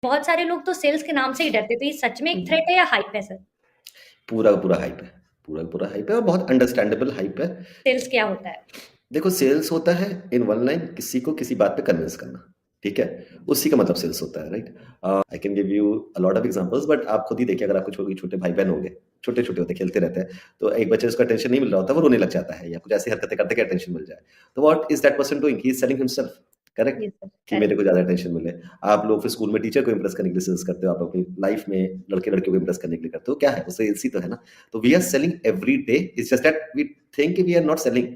बहुत सारे लोग तो सेल्स के नाम से ही डरते हैं, तो ये सच में एक थ्रेट है या हाइप है सर? पूरा का पूरा हाइप है, पूरा का पूरा हाइप है और बहुत अंडरस्टैंडेबल हाइप है। सेल्स क्या होता है? देखो सेल्स होता है इन वन लाइन किसी को किसी बात पे कन्विंस करना, ठीक है? उसी का मतलब सेल्स होता है, right? I can give you a lot of examples but आप खुद ही देखिए अगर आपको छोटे छोटे भाई बहन होंगे, छोटे छोटे होते खेलते रहते हैं, तो एक बच्चे उसका अटेंशन नहीं मिल रहा होता वो रोने लग जाता है या कुछ ऐसी हरकतें करते कि अटेंशन मिल जाए, तो what is that person doing? He is selling himself, correct? जी सर, कि मेरे करेक्ट। को ज्यादा अटेंशन मिले। आप लोग फिर स्कूल में टीचर को इंप्रेस करने के लिए सेल्स करते हो, आप अपनी लाइफ में लड़के लड़कियों को इंप्रेस करने के लिए करते हो, क्या है वो सेल्स ही तो है ना। तो we are selling every day, it's just that we think we are not selling,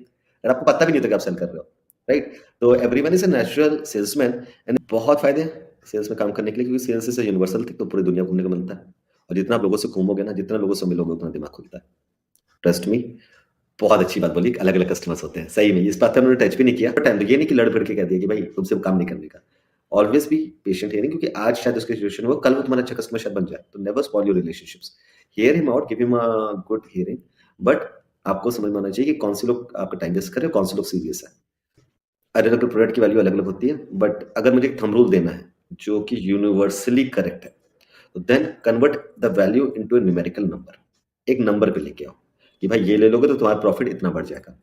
और आपको पता भी नहीं होता कि आप सेल कर रहे हो, राइट? तो everyone is a natural salesman and बहुत फायदे हैं सेल्स में काम करने के लिए, क्योंकि सेल्स इज यूनिवर्सल थिंग, तो पूरी दुनिया घूमने को मिलता है, और जितना आप लोगों से घूमोगे ना, जितना लोगों से मिलोगे उतना दिमाग खुलता है। Trust me. बहुत अच्छी बात बोली, अलग अलग कस्टमर्स होते हैं, सही में इस बात पे उन्होंने टच भी नहीं किया टाइम, तो ये नहीं कि लड़ भिड़ के कह दिया कि भाई तुमसे काम नहीं करने का। ऑलवेज बी पेशेंट हियरिंग, क्योंकि आज शायद उसकी सिचुएशन हो, कल वो तुम्हारा अच्छा कस्टमर शायद बन जाए, तो never spoil your relationships. Hear him out, give him a good hearing, but आपको समझ में आना चाहिए कि कौन से लोग आपका टाइम वेस्ट कर रहे हैं, कौन से लोग सीरियस है। अलग अलग प्रोडक्ट की वैल्यू अलग अलग होती है, बट अगर मुझे एक थंब रूल देना है जो कि यूनिवर्सली करेक्ट है, तो then convert the value into a numerical number. एक नंबर पे लेके आओ कि भाई ये ले लोगे तो तुम्हारा प्रॉफिट इतना बढ़ जाएगा,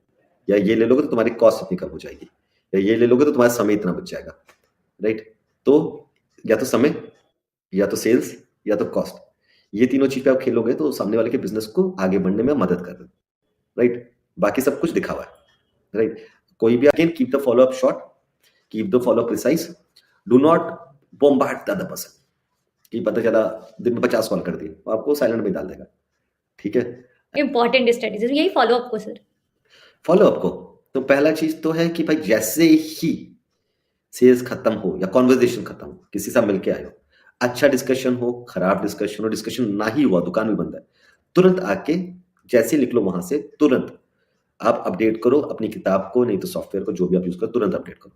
या ये ले लोगे तो तुम्हारी कॉस्ट इतनी कम हो जाएगी, या ये ले लोगे तो तुम्हारा समय इतना बच जाएगा, राइट? तो या तो समय, या तो सेल्स, या तो कॉस्ट, ये तीनों चीज पे आप खेलोगे तो सामने वाले के बिजनेस को आगे बढ़ने में मदद कर रहे हो, राइट? बाकी सब कुछ दिखा हुआ है, राइट? कोई भी again keep the follow up short, keep the follow precise, do not bombard the other person कि पता चला दिन में 50 कॉल कर दिए, तो आपको साइलेंट में डाल देगा, ठीक है? इंपॉर्टेंट स्ट्रेटेजीज यही फॉलो अप को सर। फॉलो अप को तो पहला चीज तो है कि भाई जैसे ही सेल्स खत्म हो या कॉन्वर्जेशन खत्म हो, किसी से मिलके आए हो, अच्छा डिस्कशन हो, खराब डिस्कशन हो, डिस्कशन ना ही हुआ, दुकान भी बंद है, तुरंत आके जैसे ही निकलो वहां से तुरंत आप अपडेट करो अपनी किताब को, नहीं तो सॉफ्टवेयर को, जो भी आप यूज करो तुरंत अपडेट करो,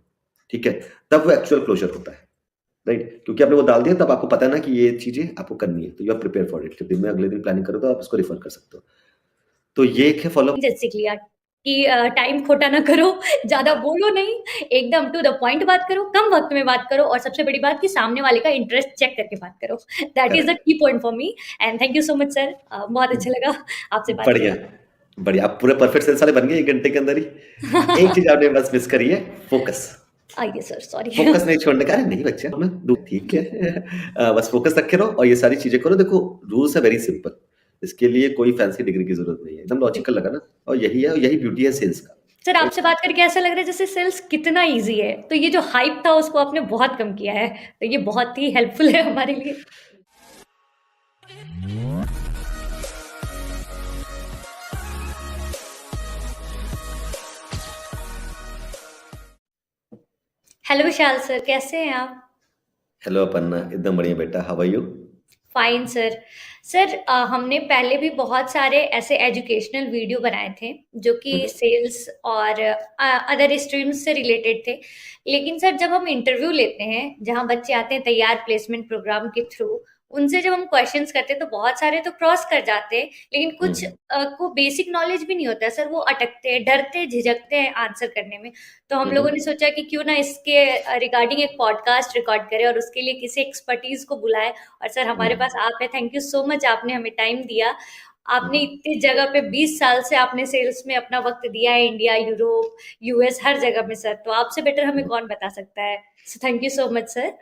ठीक है? तब वो एक्चुअल क्लोजर होता है, राइट? क्योंकि आपने वो डाल दिया, तब आपको पता है ना कि ये चीजें आपको करनी है, तो you are prepare for it, दिन में अगले दिन प्लानिंग करो तो आप इसको रिफर कर सकते हो। तो ये एक है फॉलो। जैसे क्लियर कि टाइम खोटा ना करो, ज्यादा बोलो नहीं, एकदम टू द पॉइंट बात करो, कम वक्त में बात करो, और सबसे बड़ी बात कि सामने वाले का इंटरेस्ट चेक करके बात करो। That is the correct. Key point for me. And thank you so much sir, बहुत अच्छा लगा आपसे बात बढ़िया, बढ़िया, आप पूरे परफेक्ट सेल्स वाले बन गए 1 घंटे के अंदर ही। एक करके। चीज आपने बस मिस करी है, फोकस। आइए सर, सॉरी। फोकस नहीं छोड़ने का। अरे नहीं बच्चा, मैं दू ठीक है। बस फोकस रखे रहो और ये सारी चीजें करो। देखो रूल्स है वेरी सिंपल, इसके लिए कोई फैंसी डिग्री की जरूरत नहीं है, एकदम लॉजिकल लगा ना, और यही है, यही ब्यूटी है सेल्स का, सर राइट? आपसे बात करके ऐसा लग रहा है जैसे सेल्स कितना इजी है, तो ये जो हाइप था उसको आपने बहुत कम किया है, तो ये बहुत ही हेल्पफुल है हमारे लिए। हेलो विशाल सर, कैसे हैं आप? हेलो अपर्णा, एकदम बढ़िया बेटा, how are you? Fine sir. Sir हमने पहले भी बहुत सारे ऐसे एजुकेशनल वीडियो बनाए थे जो कि सेल्स और अदर स्ट्रीम्स से रिलेटेड थे, लेकिन सर जब हम इंटरव्यू लेते हैं जहां बच्चे आते हैं तैयार प्लेसमेंट प्रोग्राम के थ्रू, उनसे जब हम क्वेश्चंस करते हैं तो बहुत सारे तो क्रॉस कर जाते हैं, लेकिन कुछ को बेसिक नॉलेज भी नहीं होता है सर, वो अटकते हैं, डरते हैं, झिझकते हैं आंसर करने में। तो हम लोगों ने सोचा कि क्यों ना इसके रिगार्डिंग एक पॉडकास्ट रिकॉर्ड करें और उसके लिए किसी एक्सपर्टीज को बुलाए, और सर हमारे पास आप है। थैंक यू सो मच, आपने हमें टाइम दिया। आपने इतनी जगह पे 20 साल से आपने सेल्स में अपना वक्त दिया है, इंडिया, यूरोप, यूएस, हर जगह में सर, तो आपसे बेटर हमें कौन बता सकता है। So thank you so much sir.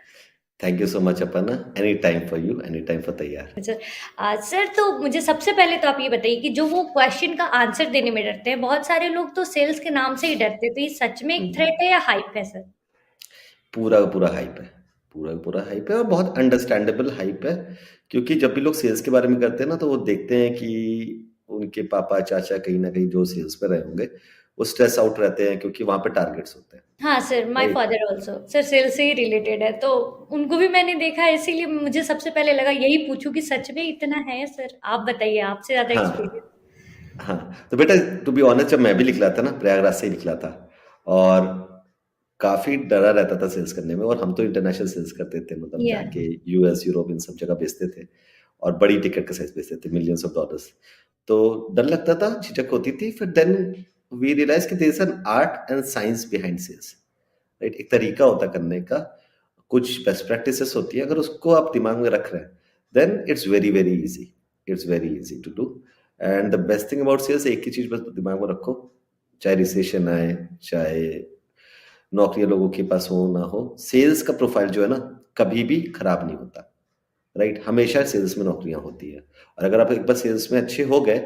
Thank you so much Aparna, any time for you, any time for तैयार। सर सर तो मुझे सबसे पहले तो आप ये बताइए कि जो वो क्वेश्चन का आंसर देने में डरते हैं, बहुत सारे लोग तो सेल्स के नाम से ही डरते हैं, तो ये सच में एक थ्रेट है या हाइप है सर? पूरा का पूरा हाइप है, पूरा का पूरा हाइप है और बहुत अंडरस्टैंडेबल हाइप है, क्योंकि जब भी लोग सेल्स के बारे में करते हैं ना, तो वो देखते हैं कि उनके पापा चाचा कहीं ना कहीं जो सेल्स पे रहे होंगे, वो स्ट्रेस आउट रहते हैं क्योंकि वहां पे टारगेट्स होते हैं, हाँ sir, my right? Father also sir sales से ही रिलेटेड है, तो उनको भी मैंने देखा है, इसीलिए मुझे सबसे पहले लगा यही पूछूं कि सच में इतना है सर। आप बताइए, आपसे ज्यादा हाँ, एक्सपीरियंस। हाँ, तो बेटा टू बी ऑनेस्ट, जब मैं भी निकला था ना, प्रयागराज से ही निकला था, और काफी डरा रहता था सेल्स करने में, और हम तो इंटरनेशनल सेल्स करते थे, मतलब या जाके यूएस यूरोप इन सब जगह बेचते थे, और बड़ी टिकट का साइज बेचते थे, मिलियंस ऑफ डॉलर्स। तो डर लगता था, झिझक होती थी, फिर देन वी रियलाइज कि there is an art and science behind sales, right? एक तरीका होता है करने का, कुछ बेस्ट प्रैक्टिसेस होती है, अगर उसको आप दिमाग में रख रहे हैं, then it's very very easy, it's very easy to do. And the best thing about sales, एक ही चीज बस दिमाग में रखो, चाहे रिसेशन आए, चाहे नौकरियां लोगों के पास हो ना हो, सेल्स का प्रोफाइल जो है ना, कभी भी खराब नहीं होता, राइट? हमेशा सेल्स में नौकरियां होती है। और अगर आप एक बार सेल्स में अच्छे हो गए,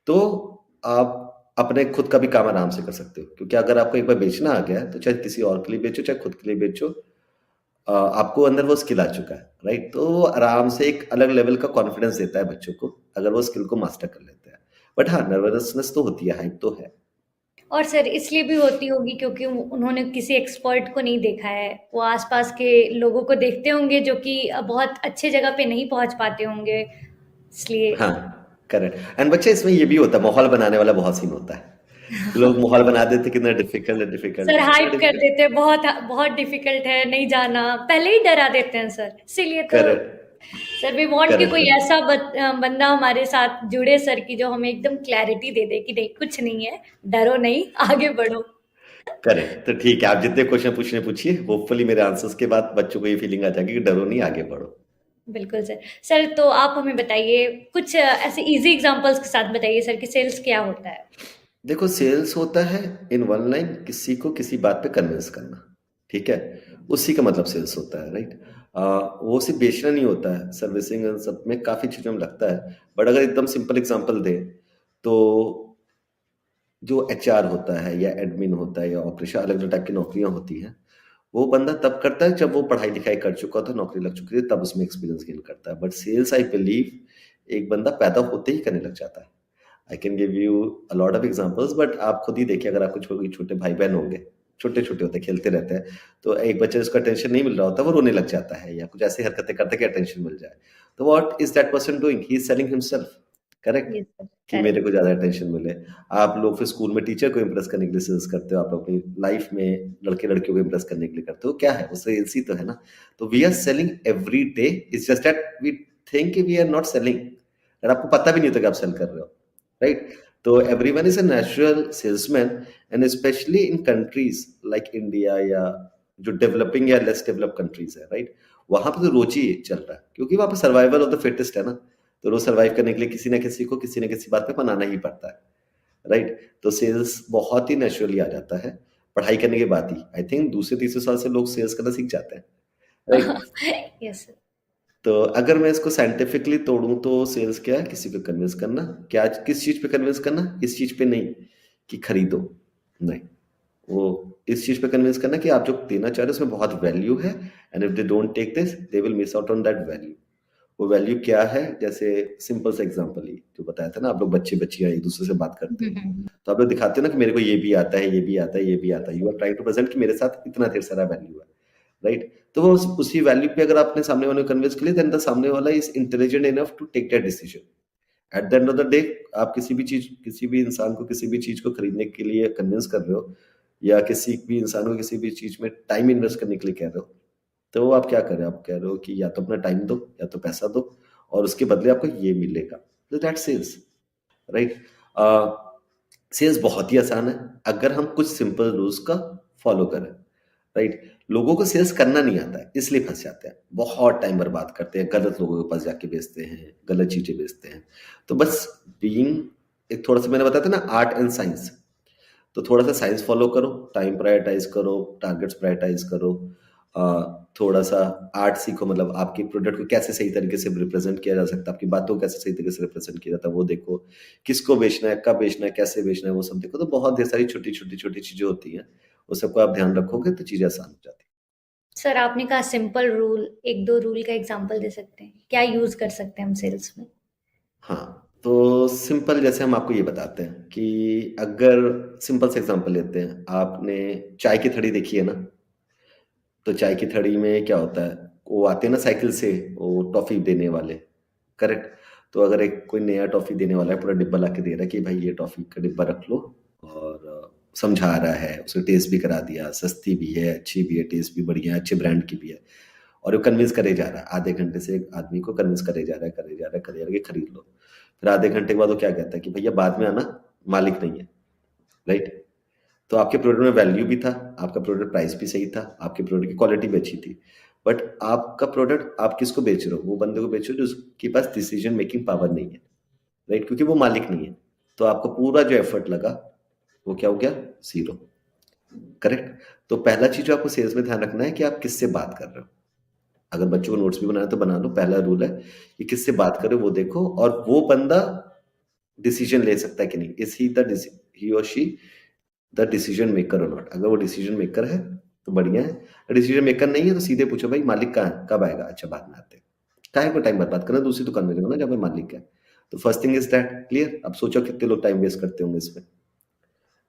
तो आप अपने खुद का भी काम आराम से कर सकते हो, क्योंकि अगर आपको एक बार बेचना आ गया है, तो चाहे किसी और के लिए बेचो, चाहे खुद के लिए बेचो, आपको अंदर वो स्किल आ चुका है, राइट? तो वो आराम से एक अलग लेवल का कॉन्फिडेंस देता है बच्चों को, अगर वो स्किल को मास्टर कर लेते हैं। बट हाँ, नर्वसनेस तो होती है, हाइप तो है। और सर इसलिए भी होती होगी क्योंकि उन्होंने किसी एक्सपर्ट को नहीं देखा है, वो आसपास के लोगों को देखते होंगे जो कि बहुत अच्छे जगह पे नहीं पहुंच पाते होंगे, इसलिए। हाँ, करेक्ट। एंड बच्चे, इसमें ये भी होता है, माहौल बनाने वाला बहुत सीन होता है। लोग माहौल बना देते कितना डिफिकल्ट है, डिफिकल्ट सर है, इतना हाइप कर डिफिकल्ट। देते हैं, बहुत बहुत डिफिकल्ट है, नहीं जाना, पहले ही डरा देते हैं सर, इसीलिए तो। करेक्ट, सर वी वांट कि करेक्ट, कोई करेक्ट, ऐसा बंदा हमारे साथ जुड़े सर, की जो हमें एकदम क्लैरिटी दे दे कि नहीं कुछ नहीं है, डरो नहीं, आगे बढ़ो। करेक्ट। तो ठीक है, आप जितने क्वेश्चन पूछने पूछिए, होपफुली मेरे आंसर्स के बाद बच्चों को ये फीलिंग आ जाएगी कि डरो नहीं, आगे बढ़ो। बिल्कुल सर। सर तो आप हमें बताइए कुछ ऐसे इजी एग्जांपल्स के साथ बताइए सर कि सेल्स क्या होता है। देखो, सेल्स होता है इन वन लाइन, किसी को किसी बात पे कन्विंस करना, ठीक है? उसी का मतलब सेल्स होता है, राइट? वो सिर्फ बेचना नहीं होता है, सर्विसिंग सब में काफी चीजों में लगता है। बट अगर एकदम सिंपल एग्जांपल दे, तो जो एचआर होता है या एडमिन होता है या ऑपरेशन, अलग अलग टाइप की नौकरियां होती हैं, वो बंदा तब करता है जब वो पढ़ाई लिखाई कर चुका होता है, नौकरी लग चुकी है, तब उसमें एक्सपीरियंस गेन करता है। बट सेल्स, आई बिलीव, एक बंदा पैदा होते ही करने लग जाता है। I can give you a lot of examples, but आप खुद ही देखिए, अगर आपको छोटे छोटे भाई बहन होंगे, छोटे छोटे होते हैं, खेलते रहते हैं, तो एक बच्चे उसका अटेंशन नहीं मिल रहा होता, वो रोने लग जाता है या कुछ ऐसी हरकतें करते कि अटेंशन मिल जाए। तो what is that person doing? He is selling himself, correct? Yes sir, कि मेरे करेक्ट। को ज्यादा अटेंशन मिले। आप लोग फिर स्कूल में टीचर को इम्प्रेस करने के लिए सेल्स करते हो, आप अपनी लाइफ में लड़के लड़कियों को इम्प्रेस करने के लिए करते हो, क्या है वो? सेल्स ही तो है ना। तो we are selling every day, it's just that we think we are not selling, और आपको पता भी नहीं होता कि आप सेल कर रहे हो, राइट? तो everyone is a natural salesman, and specially in countries like India, या जो डेवलपिंग या लेस डेवलप कंट्रीज है, राइट? वहां पे तो रोज ही चल रहा है, क्योंकि वहां पे सर्वाइवल ऑफ द फिटेस्ट है ना। तो रोज सर्वाइव करने के लिए किसी ना किसी को किसी ना किसी बात पे बनाना ही पड़ता है, राइट? तो सेल्स बहुत ही नेचुरली आ जाता है पढ़ाई करने के बाद ही। आई थिंक दूसरे तीसरे साल से लोग सेल्स करना सीख जाते हैं, राइट? Yes sir. तो अगर मैं इसको साइंटिफिकली तोड़ूं, तो सेल्स क्या है? किसी को कन्विंस करना। क्या? किस चीज पे कन्विंस करना? इस चीज पे नहीं कि खरीदो, नहीं, वो इस चीज पे कन्विंस करना कि आप जो देना चाह रहे हो उसमें बहुत वैल्यू है, and if they don't take this, they will miss out on that value. वो वैल्यू क्या है? जैसे सिंपल सा एग्जांपल ही जो बताया था ना, आप लोग बच्चे बच्चियां एक दूसरे से बात करते हो, तो आप लोग दिखाते हो ना कि मेरे को ये भी आता है, ये भी आता है, ये भी आता है। You are trying to present कि मेरे साथ इतना ढेर सारा वैल्यू है, राइट? तो वो उसी वैल्यू पे अगर आपने सामने वाले को कन्विंस कर लिया, देन द सामने वाला is intelligent enough to take that decision. At the end of the day, आप किसी भी चीज, किसी भी इंसान को किसी भी चीज को खरीदने के लिए कन्विंस कर रहे हो, या किसी भी इंसान को किसी भी चीज में टाइम इन्वेस्ट करने के लिए कह रहे हो, तो आप क्या कर रहे हो? आप कह रहे हो कि या तो अपना टाइम दो, या तो पैसा दो, और उसके बदले आपको ये मिलेगा। तो दैट सेल्स, राइट? सेल्स बहुत ही आसान है, अगर हम कुछ सिंपल रूल्स का फॉलो करें, राइट? लोगों को सेल्स करना नहीं आता है, इसलिए फंस जाते हैं, बहुत टाइम बर्बाद करते हैं, गलत लोगों के पास जाके बेचते हैं, गलत चीजें बेचते हैं। तो बस बीइंग, एक थोड़ा सा मैंने बताया था ना, आर्ट एंड साइंस, तो थोड़ा सा साइंस फॉलो करो, टाइम प्रायोरिटाइज करो, टारगेट्स प्रायोरिटाइज करो, थोड़ा सा आर्ट सीखो, मतलब आपकी प्रोडक्ट को कैसे सही तरीके से रिप्रेजेंट किया जा सकता है, आपकी बातों को कैसे सही तरीके से रिप्रेजेंट किया जाता है वो देखो, किसको बेचना है, कब बेचना है, कैसे बेचना है, वो सब देखो। तो बहुत ढेर सारी छोटी छोटी छोटी चीजें होती हैं, उस सबको आप ध्यान रखोगे तो चीजें आसान हो जाती सर आपने कहा सिंपल रूल, एक दो रूल का एग्जांपल दे सकते हैं क्या यूज कर सकते हैं हम सेल्स में? हैं। हाँ, तो सिंपल, जैसे हम आपको ये बताते हैं कि अगर सिंपल से एग्जांपल लेते हैं, आपने चाय की थड़ी देखी है ना, तो चाय की थड़ी में क्या होता है, वो आते हैं ना साइकिल से, वो टॉफी देने वाले, करेक्ट? तो अगर एक कोई नया टॉफी देने वाला है, पूरा डिब्बा ला के दे रहा है कि भाई ये टॉफी का डिब्बा रख लो, और समझा रहा है, उसने टेस्ट भी करा दिया, सस्ती भी है, अच्छी भी है, टेस्ट भी बढ़िया है, अच्छे ब्रांड की भी है, और वो कन्विंस करे जा रहा है, आधे घंटे से एक आदमी को कन्विंस करे जा रहा है, करे जा रहा है, करे जा रहा है कि खरीद लो। फिर आधे घंटे के बाद वो क्या कहता है कि भैया बाद में आना, मालिक नहीं है, राइट? तो आपके प्रोडक्ट में वैल्यू भी था, आपका प्रोडक्ट प्राइस भी सही था, आपके प्रोडक्ट की क्वालिटी भी अच्छी थी, बट आपका प्रोडक्ट आप किसको बेच रहे हो? वो बंदे को बेच रहे हो जिसके पास डिसीजन मेकिंग पावर नहीं है, राइट? क्योंकि वो मालिक नहीं है। तो आपका पूरा जो एफर्ट लगा वो क्या हो गया? जीरो। करेक्ट? तो पहला चीज जो आपको सेल्स में ध्यान रखना है कि आप किससे बात कर रहे हो। अगर बच्चों को नोट्स भी बनाना तो बना लो। पहला रूल है कि किससे बात कर रहे हो वो देखो, और वो बंदा डिसीजन ले सकता है कि नहीं। इज ही और शी द डिसीजन मेकर और नॉट? अगर वो डिसीजन मेकर है तो बढ़िया है, डिसीजन मेकर नहीं है तो सीधे पूछो भाई मालिक कहाँ है, कब आएगा? अच्छा बाद में आते हैं। काहे को टाइम बर्बाद करना, दूसरी दुकान में जाओ ना जहाँ पे मालिक है। तो first thing is that clear. अब सोचो कितने लोग टाइम वेस्ट करते होंगे इसमें,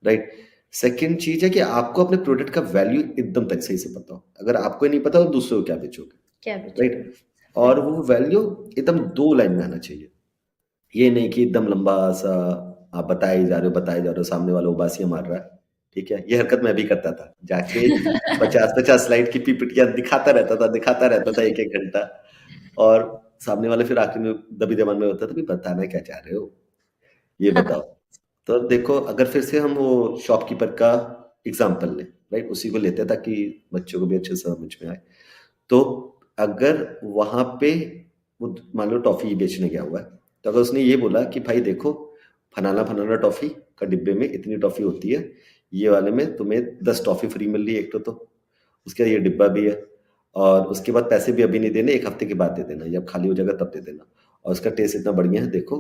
राइट? सेकेंड चीज है कि आपको अपने प्रोडक्ट का वैल्यू एकदम तक सही से पता हो। अगर आपको ही नहीं पता तो दूसरों को क्या बेचोगे, क्या बेचोगे? राइट? और वो वैल्यू एकदम 2 लाइन में आना चाहिए। ये नहीं कि एकदम लंबा सा आप बताए जा रहे हो, सामने वाला उबासियां मार रहा है, ठीक है? ये हरकत मैं भी करता था, जाके 50-50 स्लाइड की पीपीटियां दिखाता रहता था 1-1 घंटा, और सामने वाले फिर आखिर में दबी जबान में होता था, भी बताना क्या चाह रहे हो, ये बताओ। तो देखो, अगर फिर से हम वो शॉपकीपर का एग्जाम्पल लें, राइट? उसी को लेते हैं ताकि बच्चों को भी अच्छे से समझ में आए। तो अगर वहां पे वो मान लो टॉफी बेचने गया हुआ है, तो अगर उसने ये बोला कि भाई देखो, फलाना फलाना टॉफी का डिब्बे में इतनी टॉफी होती है, ये वाले में तुम्हें 10 टॉफी फ्री मिल रही है, एक तो उसके बाद ये डिब्बा भी है, और उसके बाद पैसे भी अभी नहीं देने, 1 हफ्ते के बाद दे देना, जब खाली हो जाएगा तब दे देना, और उसका टेस्ट इतना बढ़िया है, देखो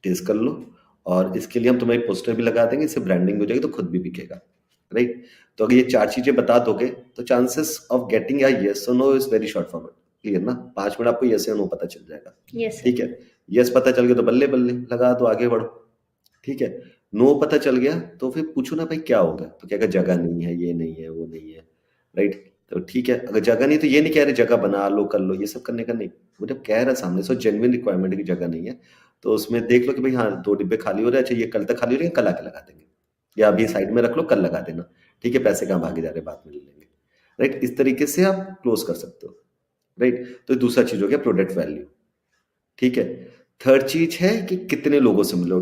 टेस्ट कर लो, और इसके लिए हम तुम्हें पोस्टर भी लगा देंगे, इससे ब्रांडिंग हो जाएगी तो खुद भी बिकेगा, राइट? तो अगर ये 4 चीजें बता दोगे तो चांसेस ऑफ गेटिंग या यस और no is very short forward. Clear ना? 5 मिनट आपको यस या नो पता चल जाएगा। Yes sir. ठीक है? यस पता चल गया तो बल्ले बल्ले लगा दो, आगे बढ़ो। ठीक है? नो पता चल गया तो फिर पूछो ना भाई क्या हो गया, तो क्या जगह नहीं है, ये नहीं है, वो नहीं है, राइट? तो ठीक है, अगर जगह नहीं तो ये नहीं कह रहे जगह बना लो कर लो, ये सब करने का नहीं। वो जब कह रहा सामने से जेन्युइन रिक्वायरमेंट की जगह नहीं है, तो उसमें देख लो कि भाई हाँ 2 डिब्बे खाली हो रहे हैं, अच्छा ये कल तक खाली हो रहे हैं, कल आके लगा देंगे, या अभी साइड में रख लो, कल लगा देना। ठीक है, पैसे कहाँ भागे जा रहे हैं, बाद में ले लेंगे, राइट? इस तरीके से आप क्लोज कर सकते हो, राइट? तो दूसरा चीज हो गया प्रोडक्ट वैल्यू। ठीक है? थर्ड चीज है कि कितने लोगों से मिलो,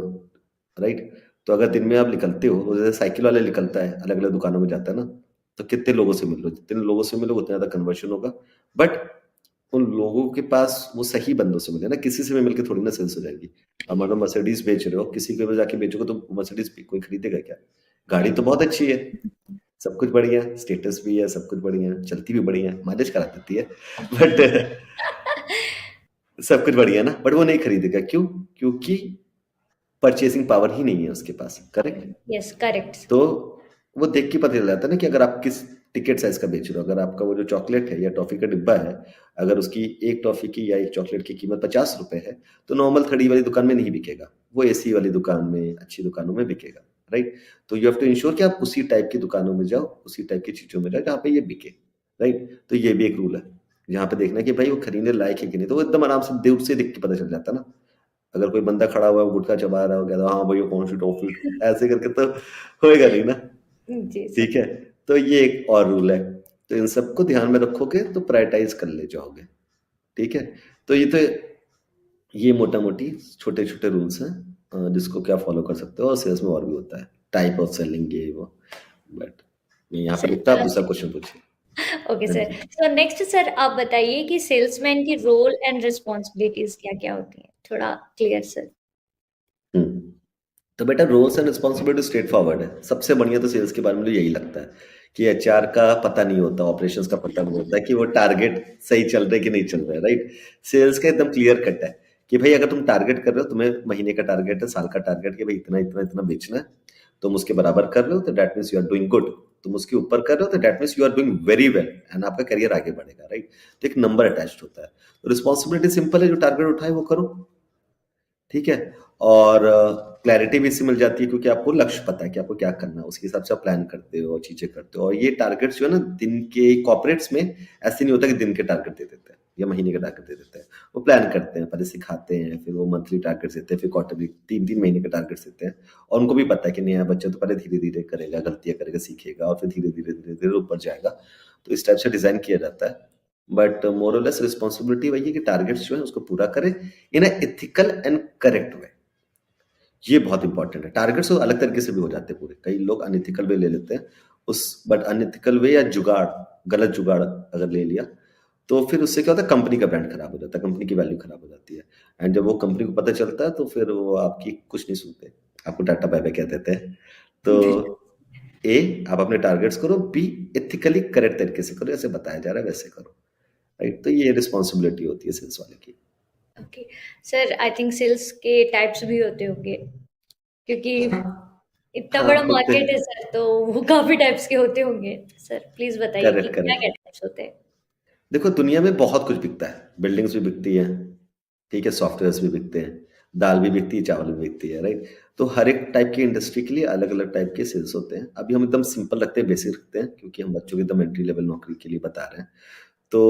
राइट? तो अगर दिन में आप निकलते हो, जैसे साइकिल वाला निकलता है, अलग अलग दुकानों में जाता है ना, तो कितने लोगों से मिलो, जितने लोगों से मिलो उतना ज्यादा कन्वर्शन होगा। बट उन लोगों के पास वो सही बंदों से मिले ना, किसी से भी मिलकर थोड़ी ना सेल्स हो जाएगी। अब मान लो मर्सिडीज बेच रहे हो, किसी के पास जाके बेचोगे तो मर्सिडीज कोई खरीदेगा क्या? गाड़ी तो बहुत अच्छी है, सब कुछ बढ़िया है, स्टेटस भी है, सब कुछ बढ़िया है, चलती भी बढ़िया है, माइलेज करा देती है, बट सब कुछ बढ़िया है ना, बट वो नहीं खरीदेगा। क्यों? क्योंकि परचेसिंग पावर ही नहीं है उसके पास। करेक्ट? Yes, correct. तो वो देख के पता चल जाता है ना कि अगर आप किस टिकट साइज का बेच रहे हो। अगर आपका वो जो चॉकलेट है या टॉफी का डिब्बा है, अगर उसकी एक टॉफी की या एक चॉकलेट की कीमत 50 रुपए है, तो नॉर्मल खड़ी वाली दुकान में नहीं बिकेगा, वो एसी वाली दुकान में, अच्छी दुकानों में बिकेगा, राइट? तो यू हैव टू इंश्योर कि आप उसी टाइप की दुकानों में जाओ, उसी टाइप की चीजों में जाओ जहाँ पे ये बिके, राइट? तो ये भी एक रूल है, जहाँ पे देखना है कि भाई वो खरीदने लायक है कि नहीं। तो वो एकदम आराम से दूर से देख के पता चल जाता है ना। अगर कोई बंदा खड़ा हुआ है, गुटखा चबा रहा हो, कहता हाँ भाई वो कौन सी टॉफी, ऐसे करके तो होएगा नहीं ना। जी सर। ठीक है? तो ये एक और रूल है। तो इन सबको ध्यान में रखोगे तो प्रायोरिटाइज कर ले जाओगे। ठीक है? तो ये मोटा मोटी छोटे छोटे रूल्स हैं, जिसको क्या फॉलो कर सकते हो। और सेल्स में और भी होता है, टाइप ऑफ सेलिंग, ये वो, बट मैं यहाँ पे रुकता, आप दूसरा क्वेश्चन पूछिए। ओके हाँ सर। जी। सो नेक्स्ट सर, आप बताइए कि सेल्समैन की रोल एंड रिस्पॉन्सिबिलिटीज क्या क्या होती हैं, थोड़ा क्लियर सर। हम्म। तो बेटा roles and responsibility straight forward है। सबसे बढ़िया तो सेल्स के बारे में मुझे यही लगता है कि एचआर का पता नहीं होता, ऑपरेशंस का पता नहीं होता कि वो टारगेट सही चल रहे कि नहीं चल रहे, राइट? सेल्स का एकदम क्लियर कट है कि भाई अगर तुम टारगेट कर रहे हो, तुम्हें महीने का टारगेट है, साल का टारगेट, कि भाई इतना इतना इतना बेचना है, तुम उसके बराबर कर रहे हो तो that means you are doing good. तुम उसके ऊपर कर रहे हो तो that means you are doing very well, and आपका करियर आगे बढ़ेगा, राइट? तो एक नंबर अटैच्ड होता है। तो रिस्पॉन्सिबिलिटी सिंपल है, जो टारगेट उठाए वो करो। ठीक है? और क्लैरिटी भी इससे मिल जाती है क्योंकि आपको लक्ष्य पता है कि आपको क्या करना है, उसके हिसाब से आप प्लान करते हो और चीजें करते हो। और ये टारगेट्स जो है ना, दिन के कॉर्पोरेट्स में ऐसे नहीं होता कि दिन के टारगेट दे देते हैं या महीने का टारगेट दे देते हैं। वो प्लान करते हैं, पहले सिखाते हैं, फिर वो मंथली टारगेट देते हैं, फिर क्वार्टरली 3-3 महीने के टारगेट देते हैं। और उनको भी पता है कि नया बच्चा तो पहले धीरे धीरे करेगा, गलतियां करेगा, सीखेगा, और फिर धीरे धीरे धीरे धीरे ऊपर जाएगा। तो इस टाइप से डिजाइन किया जाता है। बट मोर और लेस रिस्पॉन्सिबिलिटी वही है कि टारगेट्स जो है उसको पूरा करें इन एथिकल एंड करेक्ट वे। ये बहुत इंपॉर्टेंट है। टारगेट्स तो अलग तरीके से भी हो जाते हैं पूरे, कई लोग अनएथिकल वे ले लेते हैं उस, बट अनएथिकल वे या जुगाड़, गलत जुगाड़ अगर ले लिया तो फिर उससे क्या होता है, कंपनी का ब्रांड खराब हो जाता है, कंपनी की वैल्यू खराब हो जाती है। एंड जब वो कंपनी को पता चलता है तो फिर वो आपकी कुछ नहीं सुनते, आपको टाटा बाय बाय कह देते हैं। तो ए, आप अपने टारगेट्स करो, बी, एथिकली करेक्ट तरीके से करो, जैसे बताया जा रहा है वैसे करो, राइट? तो ये रिस्पॉन्सिबिलिटी होती है सेल्स वाले की। Okay sir, I think sales के टाइप्स भी होते होंगे, क्योंकि इतना हाँ, बड़ा होते मार्केट है हैं। सर, तो वो काफी टाइप्स के होते होंगे। सर प्लीज बताइए कि करेक्ट, क्या क्या करेक्ट। टाइप्स होते हैं। देखो, दुनिया में बहुत कुछ बिकता है, बिल्डिंग्स भी बिकती हैं, ठीक है, सॉफ्टवेयर्स भी बिकते हैं, दाल भी बिकती है, चावल भी बिकती है, राइट? तो हर एक टाइप की इंडस्ट्री के लिए अलग अलग टाइप के सेल्स होते हैं। अभी हम एकदम सिंपल रखते हैं, बेसिक रखते हैं, क्योंकि हम बच्चों की एकदम एंट्री लेवल नौकरी के लिए बता रहे हैं। तो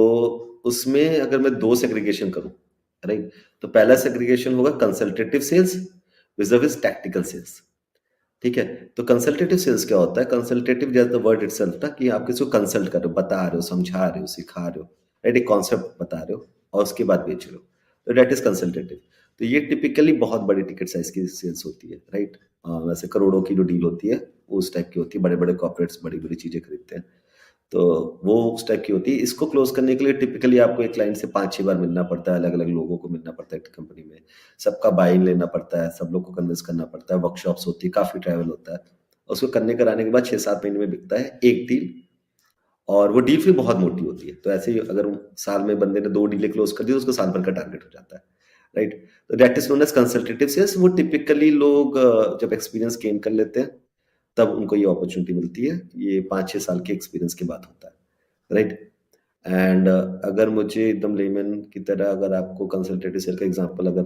उसमें अगर मैं दो सेग्रीगेशन करूं, राइट, तो पहला सेग्रीगेशन होगा कंसल्टेटिव सेल्स विज़र्विस टैक्टिकल सेल्स। ठीक है? तो कंसल्टेटिव सेल्स क्या होता है? कंसल्टेटिव जैसे द वर्ड इटसेल्फ था कि आप किसी को कंसल्ट कर रहे हो, बता रहे हो, समझा रहे हो, सिखा रहे हो, राइट? एक कॉन्सेप्ट बता रहे हो और उसके बाद बेच रहे हो, तो दैट इज कंसल्टेटिव। तो ये टिपिकली बहुत बड़ी टिकट साइज की सेल्स होती है, राइट? वैसे करोड़ों की जो डील होती है वो उस टाइप की होती है, बड़े बड़े कॉर्पोरेट्स बड़ी बड़ी चीजें खरीदते हैं, तो वो उस टाइप की होती है। इसको क्लोज करने के लिए टिपिकली आपको एक क्लाइंट से 5-6 बार मिलना पड़ता है, अलग-अलग लोगों को मिलना पड़ता है एक कंपनी में। सबका बाय-इन लेना पड़ता है, सब लोग को कन्विंस करना पड़ता है, वर्कशॉप्स होती है, काफ़ी ट्रैवल होता है। उसको करने कराने के बाद 6-7 महीने में बिकता है 1 डील, और वो डील फिर बहुत मोटी होती है। तो ऐसे ही अगर साल में बंदे ने 2 डीलें क्लोज कर दी तो उसको साल भर का टारगेट हो जाता है, राइट? तो that is known as consultative sales. वो टिपिकली लोग जब एक्सपीरियंस गेन कर लेते हैं, तब उनको ये अपॉर्च्युनिटी मिलती है। ये 5-6 साल के एक्सपीरियंस के बाद होता है, राइट? एंड अगर मुझे एकदम लेमन की तरह अगर आपको कंसल्टेटिव सेल का एग्जांपल अगर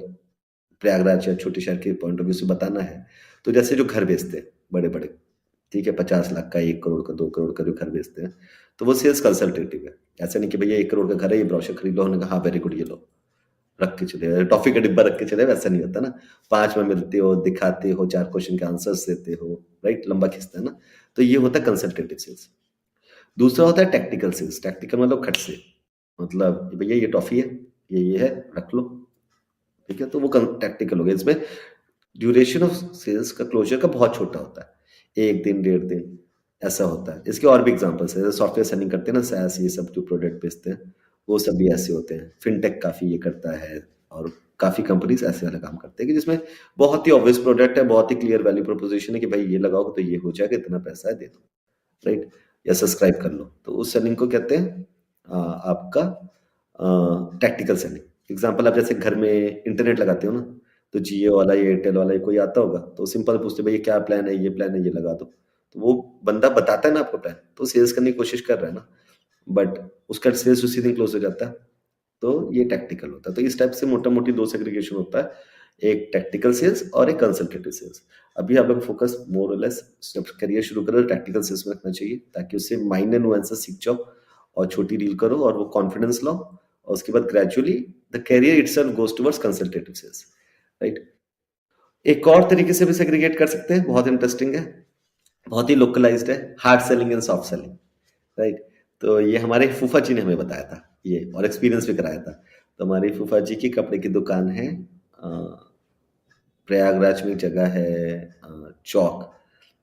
प्रयागराज या छोटे शहर के पॉइंट ऑफ व्यू से बताना है, तो जैसे जो घर बेचते हैं बड़े-बड़े, ठीक है, 50 लाख का, 1 करोड़ का, 2 करोड़ का जो घर बेचते हैं, तो वो सेल्स कंसल्टेटिव है। ऐसा नहीं कि भैया 1 करोड़ का घर है, ये ब्रोशर खरीद लो, हमने कहा हाँ वेरी गुड, ये लो, रख के चले जाओ, टॉफी का डिब्बा रख के चले, वैसा नहीं होता ना। 5 में मिलते हो, दिखाते हो, 4 क्वेश्चन के आंसर्स देते हो, राइट? लंबा खींचता है ना। तो ये होता है कंसल्टेटिव सेल्स। दूसरा होता है टैक्टिकल सेल्स। टैक्टिकल मतलब खट से, मतलब भैया ये टॉफी है, ये है, रख लो, ठीक है? तो वो टैक्टिकल हो गया। इसमें ड्यूरेशन ऑफ सेल्स का क्लोजर का बहुत छोटा होता है, 1 दिन, 1.5 दिन, ऐसा होता है। इसके और भी एग्जांपल्स हैं, सॉफ्टवेयर सेलिंग करते हैं ना, SaaS, ये सब जो प्रोडक्ट बेचते हैं, वो सब भी ऐसे होते हैं। फिनटेक काफ़ी ये करता है, और काफ़ी कंपनीज ऐसे वाला काम करते हैं कि जिसमें बहुत ही ऑब्वियस प्रोडक्ट है, बहुत ही क्लियर वैल्यू प्रोपोजिशन है कि भाई ये लगाओ तो ये हो जाएगा, इतना पैसा है, दे दो, राइट? या सब्सक्राइब कर लो। तो उस सेलिंग को कहते हैं आपका टैक्टिकल सेलिंग। एग्जांपल, आप जैसे घर में इंटरनेट लगाते हो ना, तो जियो वाला, ये एयरटेल वाला, ये कोई आता होगा तो सिंपल पूछते, भैया क्या प्लान है, ये प्लान है, ये लगा दो। तो वो बंदा बताता है ना आपको प्लान, तो सेल्स करने की कोशिश कर रहा है ना, बट उसका सेल्स उसी दिन क्लोज हो जाता है। तो ये टैक्टिकल होता है। तो इस टाइप से मोटा मोटी दो सेग्रीगेशन होता है, एक टैक्टिकल सेल्स और एक कंसल्टेटिव सेल्स। अभी आप लोग फोकस मोर और लेस जब करियर शुरू करो टैक्टिकल सेल्स में रखना चाहिए, ताकि उससे माइनर नुआंसेस सीख जाओ और छोटी डील करो और वो कॉन्फिडेंस लाओ, और उसके बाद gradually the career itself goes towards consultative sales, right? एक और तरीके से भी सेग्रीगेट कर सकते हैं, बहुत इंटरेस्टिंग है, बहुत ही लोकलाइज्ड है, hard selling and soft selling, right? तो ये हमारे फूफा जी ने हमें बताया था ये, और एक्सपीरियंस भी कराया था। तो हमारी फूफा जी की कपड़े की दुकान है, प्रयागराज में एक जगह है चौक।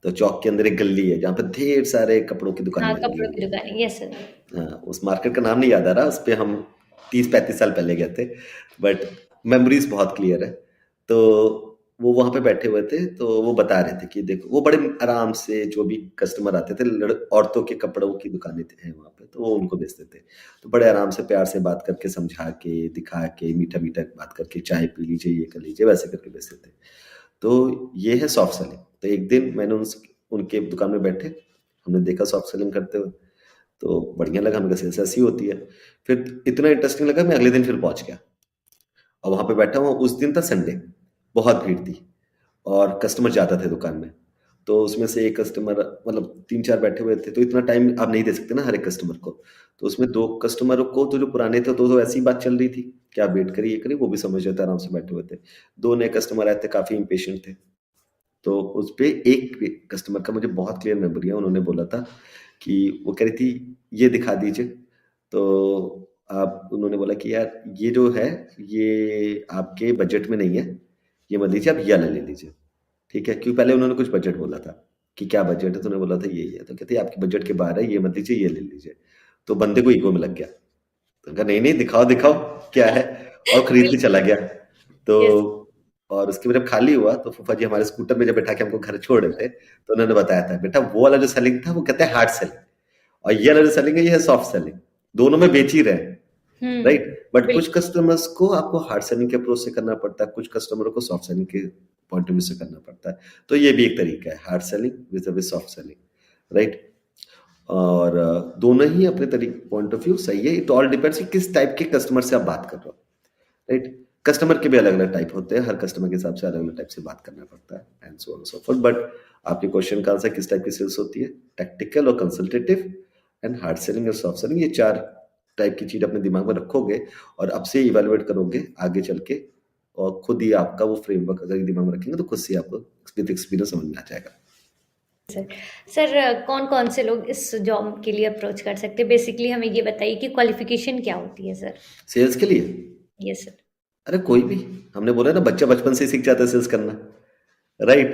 तो चौक के अंदर एक गली है जहाँ पे ढेर सारे कपड़ों की दुकानें हाँ, लगी कपड़ों हुई की है। दुकान है, यस सर। उस मार्केट का नाम नहीं याद आ रहा, उस पे हम 30-35 साल पहले गए थे, बट मेमोरीज बहुत क्लियर है। तो वो वहाँ पे बैठे हुए थे, तो वो बता रहे थे कि देखो, वो बड़े आराम से, जो भी कस्टमर आते थे, औरतों के कपड़ों की दुकानें हैं वहाँ पे, तो वो उनको बेचते थे। तो बड़े आराम से प्यार से बात करके, समझा के, दिखा के, मीठा मीठा बात करके, चाय पी लीजिए, ये कर लीजिए, वैसे करके बेचते थे। तो ये है सॉफ्ट सेलिंग। तो एक दिन मैंने उनके दुकान में बैठे, हमने देखा सॉफ्ट सेलिंग करते हुए, तो बढ़िया लगा, हमने कहा सेल्स ऐसी होती है। फिर इतना इंटरेस्टिंग लगा, मैं अगले दिन फिर पहुंच गया और वहां पे बैठा हुआ। उस दिन था संडे, बहुत भीड़ थी और कस्टमर ज्यादा थे दुकान में। तो उसमें से एक कस्टमर, मतलब 3-4 बैठे हुए थे, तो इतना टाइम आप नहीं दे सकते ना हर एक कस्टमर को। तो उसमें 2 कस्टमरों को, तो जो पुराने थे, तो ऐसी बात चल रही थी कि आप वेट करिए, ये करिए, वो भी समझ रहे थे, आराम से बैठे हुए थे। 2 नए कस्टमर आए थे, काफी इम्पेशेंट थे। तो उस पे एक कस्टमर का मुझे बहुत क्लियर मेमोरी है, उन्होंने बोला था कि वो कह रही थी ये दिखा दीजिए। तो आप, उन्होंने बोला कि यार ये जो है, ये आपके बजट में नहीं है, ये मत लीजिए, आप ये वाला ले लीजिए, ठीक है? क्योंकि पहले उन्होंने कुछ बजट बोला था कि क्या बजट है, तो उन्होंने बोला था ये है, तो कहते आपके बजट के बाहर है, ये मत लीजिए, ये ले लीजिए। तो बंदे को ईगो में लग गया, तो कहा नहीं नहीं दिखाओ दिखाओ क्या है, और खरीद के चला गया। तो यस। और उसके बाद जब खाली हुआ तो फूफा जी हमारे स्कूटर में जब बैठा के हमको घर छोड़ रहे थे, तो उन्होंने बताया था बेटा वो वाला जो सेलिंग था वो कहते हैं हार्ड सेलिंग, और ये वाला जो सेलिंग है ये है सॉफ्ट सेलिंग, दोनों में बेच ही रहे हैं, राइट। बट कुछ बिल्कुल कस्टमर्स को आपको हार्ड सेलिंग के अप्रोच से करना पड़ता है, कुछ कस्टमरों को सॉफ्ट सेलिंग के पॉइंट ऑफ व्यू से करना पड़ता है। तो ये भी एक तरीका है, hard selling with soft selling, right. और दोनों ही अपने तरीके पॉइंट ऑफ व्यू सही है, इट ऑल डिपेंड्स कि किस टाइप के कस्टमर से आप बात कर रहे हो, राइट। कस्टमर के भी अलग अलग टाइप होते हैं, हर कस्टमर के हिसाब से अलग अलग टाइप से बात करना पड़ता है, and so on so fourth. But आपके क्वेश्चन का आंसर किस टाइप की सेल्स होती है, टैक्टिकल और कंसल्टेटिव एंड हार्ड सेलिंग और सॉफ्ट सेलिंग, ये 4 टाइप की चीज अपने दिमाग में रखोगे और अब से इवेलुएट करोगे आगे चल के, और खुद ही आपका वो फ्रेमवर्क अगर दिमाग में रखेंगे तो खुद से आपको विद एक्सपीरियंस समझ में आ जाएगा। सर। सर कौन कौन से लोग इस जॉब के लिए अप्रोच कर सकते हैं? बेसिकली हमें ये बताइए कि क्वालिफिकेशन क्या होती है सर? सेल्स के लिए यस सर। अरे कोई भी, हमने बोला ना बच्चा बचपन से ही सीख जाता है सेल्स करना, राइट।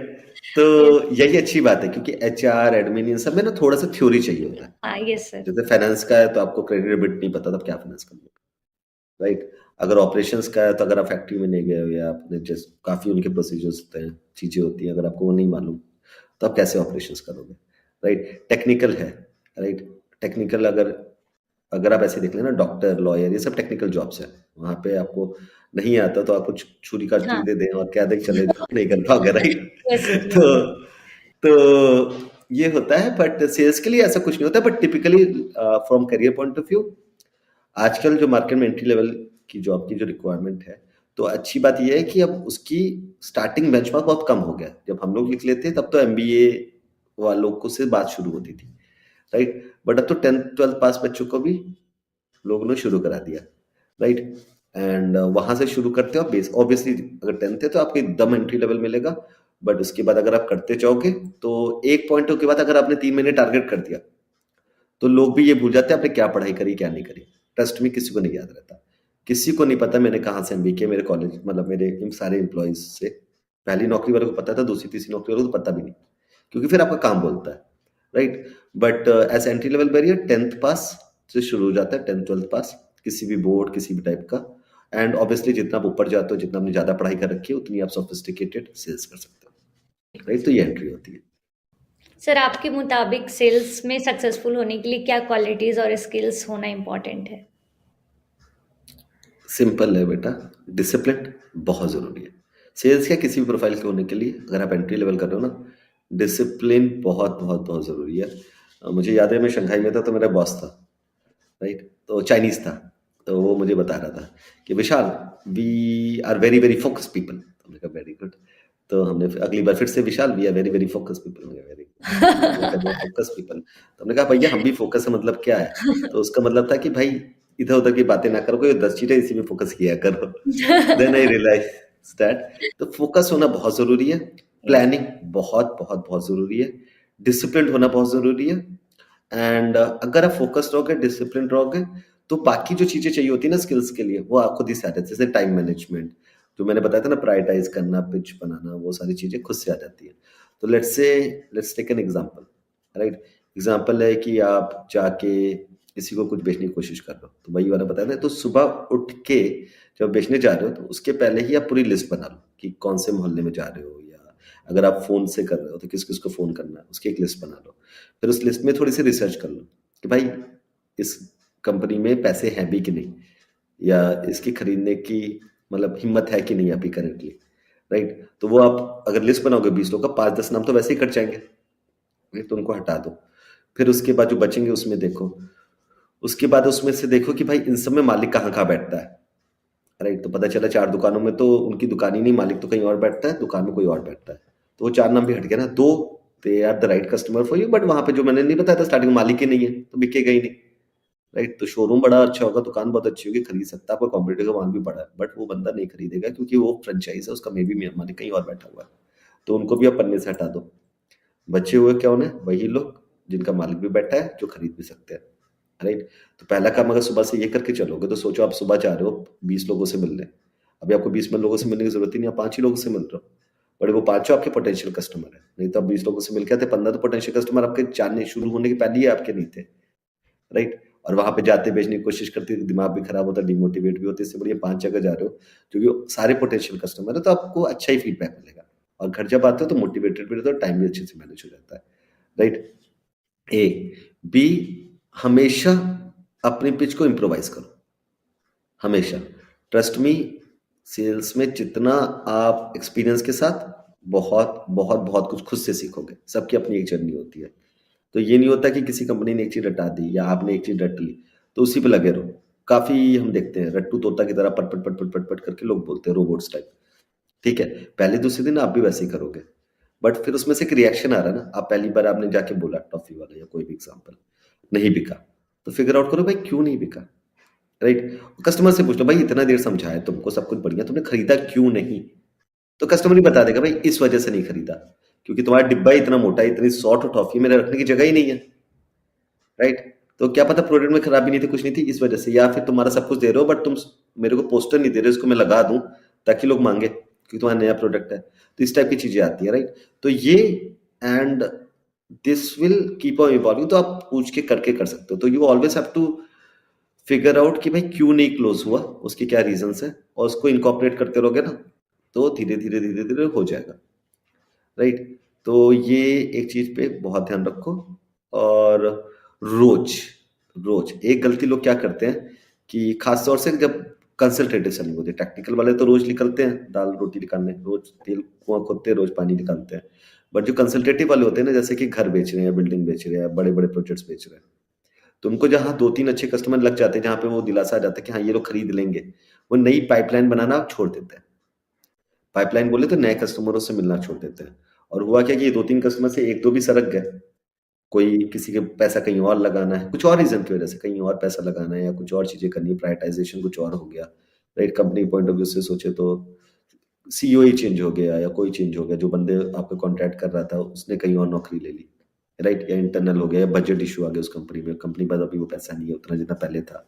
तो यस। यही अच्छी बात है क्योंकि एचआर एडमिन इन सब में ना थोड़ा सा थ्योरी चाहिए होता है। हाँ यस सर। जैसे फाइनेंस का है तो आपको क्रेडिट डेबिट नहीं पता तो आप क्या फाइनेंस कर लोगे, राइट। अगर ऑपरेशंस का है तो अगर आप फैक्ट्री में नहीं गए हो या आपने जस्ट काफी उनके प्रोसीजर्स होते हैं, चीजें होती हैं, अगर आपको वो नहीं मालूम तो आप कैसे ऑपरेशंस करोगे, राइट। टेक्निकल है, राइट। टेक्निकल अगर अगर आप ऐसे देख लेना डॉक्टर लॉयर ये सब टेक्निकल जॉब्स है, वहां पे आपको नहीं आता तो आपको छुरी काटरी हाँ। दे दें और क्या दें चले जाओ, नहीं कर पाओगे, राइट। Yes sir. तो तो ये होता है, बट सेल्स के लिए ऐसा कुछ नहीं होता, but typically from career point of view आजकल जो मार्केट में एंट्री लेवल की जॉब की जो रिक्वायरमेंट है, तो अच्छी बात यह है कि अब उसकी स्टार्टिंग बेंचमार्क बहुत कम हो गया। जब हम लोग लिख लेते तब तो एमबीए वालों को से बात शुरू होती थी, राइट। बट अब तो 10th 12th पास बच्चों को भी लोगों ने शुरू करा दिया, राइट। एंड वहां से शुरू करते हो बेस, ऑब्वियसली अगर 10th है तो आपको एकदम एंट्री लेवल मिलेगा, बट उसके बाद अगर आप करते जाओगे तो एक पॉइंट के बाद अगर आपने 3 महीने टारगेट कर दिया तो लोग भी ये भूल जाते हैं आपने क्या पढ़ाई करी क्या नहीं करी। ट्रस्ट में किसी को नहीं याद रहता, किसी को नहीं पता मैंने कहाँ से एमबीए किया, मेरे कॉलेज मतलब मेरे इन सारे एम्प्लॉयज से पहली नौकरी वालों को पता था, दूसरी तीसरी नौकरी वालों को पता भी नहीं, क्योंकि फिर आपका काम बोलता है, right. But as entry level barrier 10th pass से शुरू हो जाता है, 10th 12th पास किसी भी बोर्ड किसी भी टाइप का। एंड ऑब्वियसली जितना आप ऊपर जाते हो जितना आपने ज्यादा पढ़ाई कर रखी है उतनी आप सोफिस्टिकेटेड सेल्स कर सकते हो, राइट। तो ये एंट्री होती है। सर आपके मुताबिक सेल्स में सक्सेसफुल होने के लिए क्या क्वालिटीज और स्किल्स होना इम्पोर्टेंट है? सिंपल है बेटा, डिसिप्लिन बहुत जरूरी है। सेल्स या किसी भी प्रोफाइल के होने के लिए अगर आप एंट्री लेवल कर रहे हो ना, डिसिप्लिन बहुत बहुत बहुत जरूरी है। मुझे याद है मैं शंघाई में था तो मेरा बॉस था, राइट, तो चाइनीज था, तो वो मुझे बता रहा था कि Vishal we are very very focus people, तो हमने कहा वेरी गुड। तो हमने अगली बार फिर से Vishal we are very very focus people, very focus people. तो हमने कहा भैया हम भी फोकस है मतलब क्या है, तो उसका मतलब था कि भाई इधर उधर की बातें ना करो, कोई 10 चीजें इसी में फोकस किया करो। देन आई रियलाइज दैट तो फोकस होना बहुत जरूरी है, यस। प्लानिंग बहुत बहुत बहुत जरूरी है, डिसिप्लिन होना बहुत जरूरी है। एंड अगर आप फोकस रहोगे डिसिप्लिन रहोगे तो बाकी जो चीजें चाहिए होती है ना स्किल्स के लिए वो आप खुद ही से आ जाती है, जैसे टाइम मैनेजमेंट जो मैंने बताया था ना, प्रायोरिटाइज करना, पिच बनाना, वो सारी चीजें खुद से आ जाती है। तो let's take an example, right. Example है कि आप जाके किसी को कुछ बेचने की कोशिश कर रहे हो, तो वही वाला बताया था, तो सुबह उठ के जब बेचने जा रहे हो तो उसके पहले ही आप पूरी लिस्ट बना लो कि कौन से मोहल्ले में जा रहे हो, या अगर आप फोन से कर रहे हो तो किस किस को फोन करना है उसकी एक लिस्ट बना लो। फिर उस लिस्ट में थोड़ी सी रिसर्च कर लो कि भाई इस कंपनी में पैसे हैं भी कि नहीं, या इसकी खरीदने की मतलब हिम्मत है कि नहीं अभी करेंटली, राइट। तो वो आप अगर लिस्ट बनाओगे 20 लोग का 5-10 नाम तो वैसे ही कट जाएंगे, राइट, तो उनको हटा दो। फिर उसके बाद जो बचेंगे उसमें देखो, उसके बाद उसमें से देखो कि भाई इन सब में मालिक कहाँ कहाँ बैठता है, राइट। तो पता चला 4 दुकानों में तो उनकी दुकान ही नहीं, मालिक तो कहीं और बैठता है, दुकान में कोई और बैठता है, तो वो 4 नाम भी हट गया ना। 2 they are the right customer for you, but वहां पे जो मैंने नहीं बताया था स्टार्टिंग में मालिक ही नहीं है तो बिकेगा ही नहीं, राइट। तो शोरूम बड़ा अच्छा होगा, दुकान बहुत अच्छी होगी, खरीद सकता है, आपका कॉम्पिटिटर का माल भी बड़ा है, बट वो बंदा नहीं खरीदेगा क्योंकि वो फ्रेंचाइज है, उसका मे बी मालिक कहीं और बैठा हुआ है। तो उनको भी आप पन्ने से हटा दो, बचे हुए क्या होने वही लोग जिनका मालिक भी बैठा है जो खरीद भी सकते हैं, राइट। तो पहला काम अगर सुबह से ये करके चलोगे तो सोचो आप सुबह जा रहे हो 20 लोगों से मिलने, अभी आपको 20 लोगों से मिलने की जरूरत ही नहीं, आप 5 ही लोगों से मिल रहे हो, बट वो 5 आपके पोटेंशियल कस्टमर है, नहीं तो आप 20 लोगों से मिलकर आते 15 तो पोटेंशियल कस्टमर आपके जानने शुरू होने के पहले ही आपके नहीं थे, राइट। और वहाँ पे जाते बेचने की कोशिश करते हैं, दिमाग भी खराब होता है, डिमोटिवेट भी होते हैं। इससे बढ़िया 5 जगह जा रहे हो, क्योंकि सारे पोटेंशियल कस्टमर है, तो आपको अच्छा ही फीडबैक मिलेगा। और घर जब आते हो तो मोटिवेटेड भी रहते हो, टाइम भी अच्छे से मैनेज हो जाता है, राइट? ए। बी, हमेशा अपनी पिच को इम्प्रोवाइज करो, हमेशा। ट्रस्ट मी, सेल्स में जितना आप एक्सपीरियंस के साथ बहुत बहुत बहुत कुछ खुद से सीखोगे। सबकी अपनी एक जर्नी होती है। तो ये नहीं होता कि किसी कंपनी ने एक चीज रटा दी या आपने एक चीज रट ली तो उसी पे लगे रहो। काफी हम देखते हैं रट्टू तोता की तरह पट पट पट पट पट पट करके लोग बोलते हैं, रोबोट्स टाइप। ठीक है, पहले दूसरे दिन आप भी वैसे ही करोगे, बट फिर उसमें से एक रिएक्शन आ रहा है ना। आप पहली बार आपने जाके बोला टॉफी वाला या कोई भी एग्जाम्पल, नहीं बिका, तो फिगर आउट करो भाई क्यों नहीं बिका, राइट? कस्टमर से पूछ लो, भाई इतना देर समझाया तुमको, सब कुछ बढ़िया, तुमने खरीदा क्यों नहीं? तो कस्टमर ही बता देगा, भाई इस वजह से नहीं खरीदा, क्योंकि तुम्हारा डिब्बा इतना मोटा है, इतनी सॉफ्ट टॉफी मेरे रखने की जगह ही नहीं है, राइट? तो क्या पता प्रोडक्ट में खराबी नहीं थी, कुछ नहीं थी, इस वजह से। या फिर तुम्हारा सब कुछ दे रहे हो बट तुम मेरे को पोस्टर नहीं दे रहे, उसको मैं लगा दूं ताकि लोग मांगे, क्योंकि तुम्हारा नया प्रोडक्ट है। तो इस टाइप की चीजें आती है, राइट? तो ये and this will keep on evolving. तो आप पूछ के करके कर सकते हो। तो you always have to figure out कि भाई क्यों नहीं क्लोज हुआ, उसके क्या रीजंस है, और उसको इनकॉर्पोरेट करते रहोगे ना तो धीरे धीरे धीरे धीरे हो जाएगा, राइट? तो ये एक चीज पे बहुत ध्यान रखो। और रोज रोज एक गलती लोग क्या करते हैं कि खास तौर से जब कंसल्टेटिव सेलिंग होती है, टेक्निकल वाले तो रोज निकलते हैं दाल रोटी निकालने, रोज तेल कुआं खोदते हैं, रोज पानी निकालते हैं। बट जो कंसल्टेटिव वाले होते हैं ना, जैसे कि घर बेच रहे हैं, बिल्डिंग बेच रहे हैं, बड़े बड़े प्रोजेक्ट्स बेच रहे हैं, तो उनको जहाँ 2-3 अच्छे कस्टमर लग जाते हैं, जहाँ पे वो दिलासा आ जाता है कि हाँ ये लोग खरीद लेंगे, वो नई पाइपलाइन बनाना छोड़ देते हैं। पाइपलाइन बोले तो नए कस्टमरों से मिलना छोड़ देते हैं। और हुआ क्या कि ये 2-3 कस्टमर से 1-2 भी सरक गए। कोई किसी के पैसा कहीं और लगाना है, कुछ और रीज़न की वजह से कहीं और पैसा लगाना है या कुछ और चीज़ें करनी है, प्रायोरिटाइज़ेशन कुछ और हो गया, right? Company point of view से सोचे तो सीईओ ही चेंज हो गया या कोई चेंज हो गया, जो बंदे आपको कॉन्ट्रैक्ट कर रहा था उसने कहीं और नौकरी ले ली, राइट? या इंटरनल हो गया या बजट इश्यू आ गया उस कंपनी में, कंपनी के पास अभी वो पैसा नहीं है उतना जितना पहले था,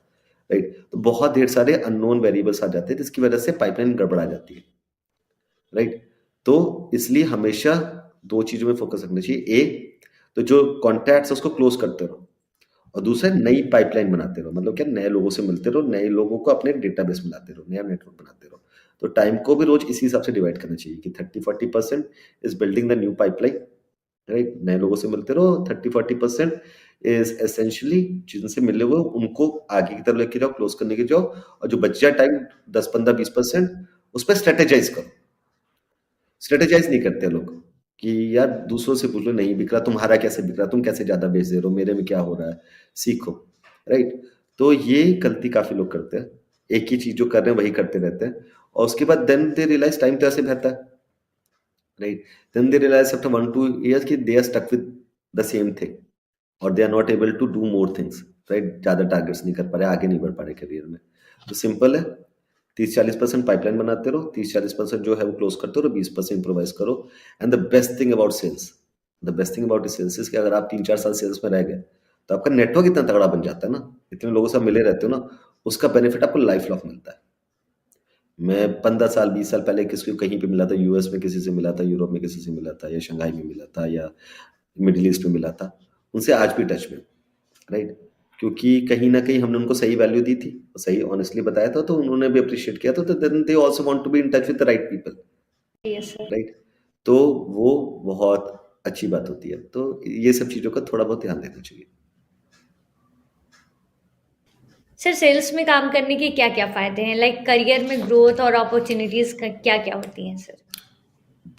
राइट? तो बहुत ढेर सारे अननोन वेरिएबल्स आ जाते हैं जिसकी वजह से पाइपलाइन गड़बड़ा जाती है, राइट? तो इसलिए हमेशा 2 चीज़ों में फोकस रखना चाहिए। तो जो कॉन्टैक्ट्स है उसको क्लोज करते रहो, और दूसरा नई पाइपलाइन बनाते रहो। मतलब क्या, नए लोगों से मिलते रहो, नए लोगों को अपने डेटाबेस में लाते रहो, नया नेटवर्क बनाते रहो। तो टाइम को भी रोज इसी हिसाब से डिवाइड करना चाहिए कि 30-40% is building the new pipeline, right? नए लोगों से मिलते रहो। 30-40% इज एसेंशियली जिनसे मिले हुए उनको आगे की तरफ लेके जाओ, क्लोज करने के जाओ। और जो बच जाए टाइम 10-15-20% उस पर स्ट्रेटेजाइज करो। स्ट्रेटेजाइज नहीं करते लोग कि यार दूसरों से पूछ लो, नहीं बिक रहा, तुम्हारा कैसे बिक रहा, तुम कैसे ज्यादा बेच दे रहे हो, मेरे में क्या हो रहा है, सीखो, राइट? तो ये गलती काफी लोग करते हैं, एक ही चीज जो कर रहे हैं वही करते रहते हैं, और उसके बाद देन दे रियलाइज टाइम तो ऐसे बहता है, right? Then they realise after 1-2 years कि they are stuck with the same thing और they are not able to do more things, right? ज्यादा टारगेट्स नहीं कर पा रहे, आगे नहीं बढ़ पा रहे करियर में। तो सिंपल है, 30-40% पाइपलाइन बनाते रहो, 30-40% जो है वो क्लोज करते रहो, 20% इम्प्रोवाइज करो। And the best thing about sales, the best thing about sales is कि अगर आप 3-4 साल सेल्स में रह गए तो आपका नेटवर्क इतना तगड़ा बन जाता है ना, इतने लोगों से आप मिले रहते हो ना, उसका बेनिफिट आपको लाइफ लॉन्ग मिलता है। मैं 15 साल 20 साल पहले किसी को कहीं पे मिला था, यूएस में किसी से मिला था, यूरोप में किसी से मिला था, या शंघाई में मिला था, या मिडिल ईस्ट में मिला था, उनसे आज भी टच में, राइट? क्योंकि कहीं ना कहीं हमने उनको सही वैल्यू दी थी, सही ऑनेस्टली बताया था, तो उन्होंने भी अप्रिशिएट किया था, तो then they also want to be in touch with the right people, yes sir. Right? तो वो बहुत अच्छी बात होती है। तो ये सब चीजों का थोड़ा बहुत ध्यान देना चाहिए। सर सेल्स में काम करने के क्या क्या फायदे हैं, लाइक करियर में ग्रोथ और अपॉर्चुनिटीज क्या क्या होती हैं सर?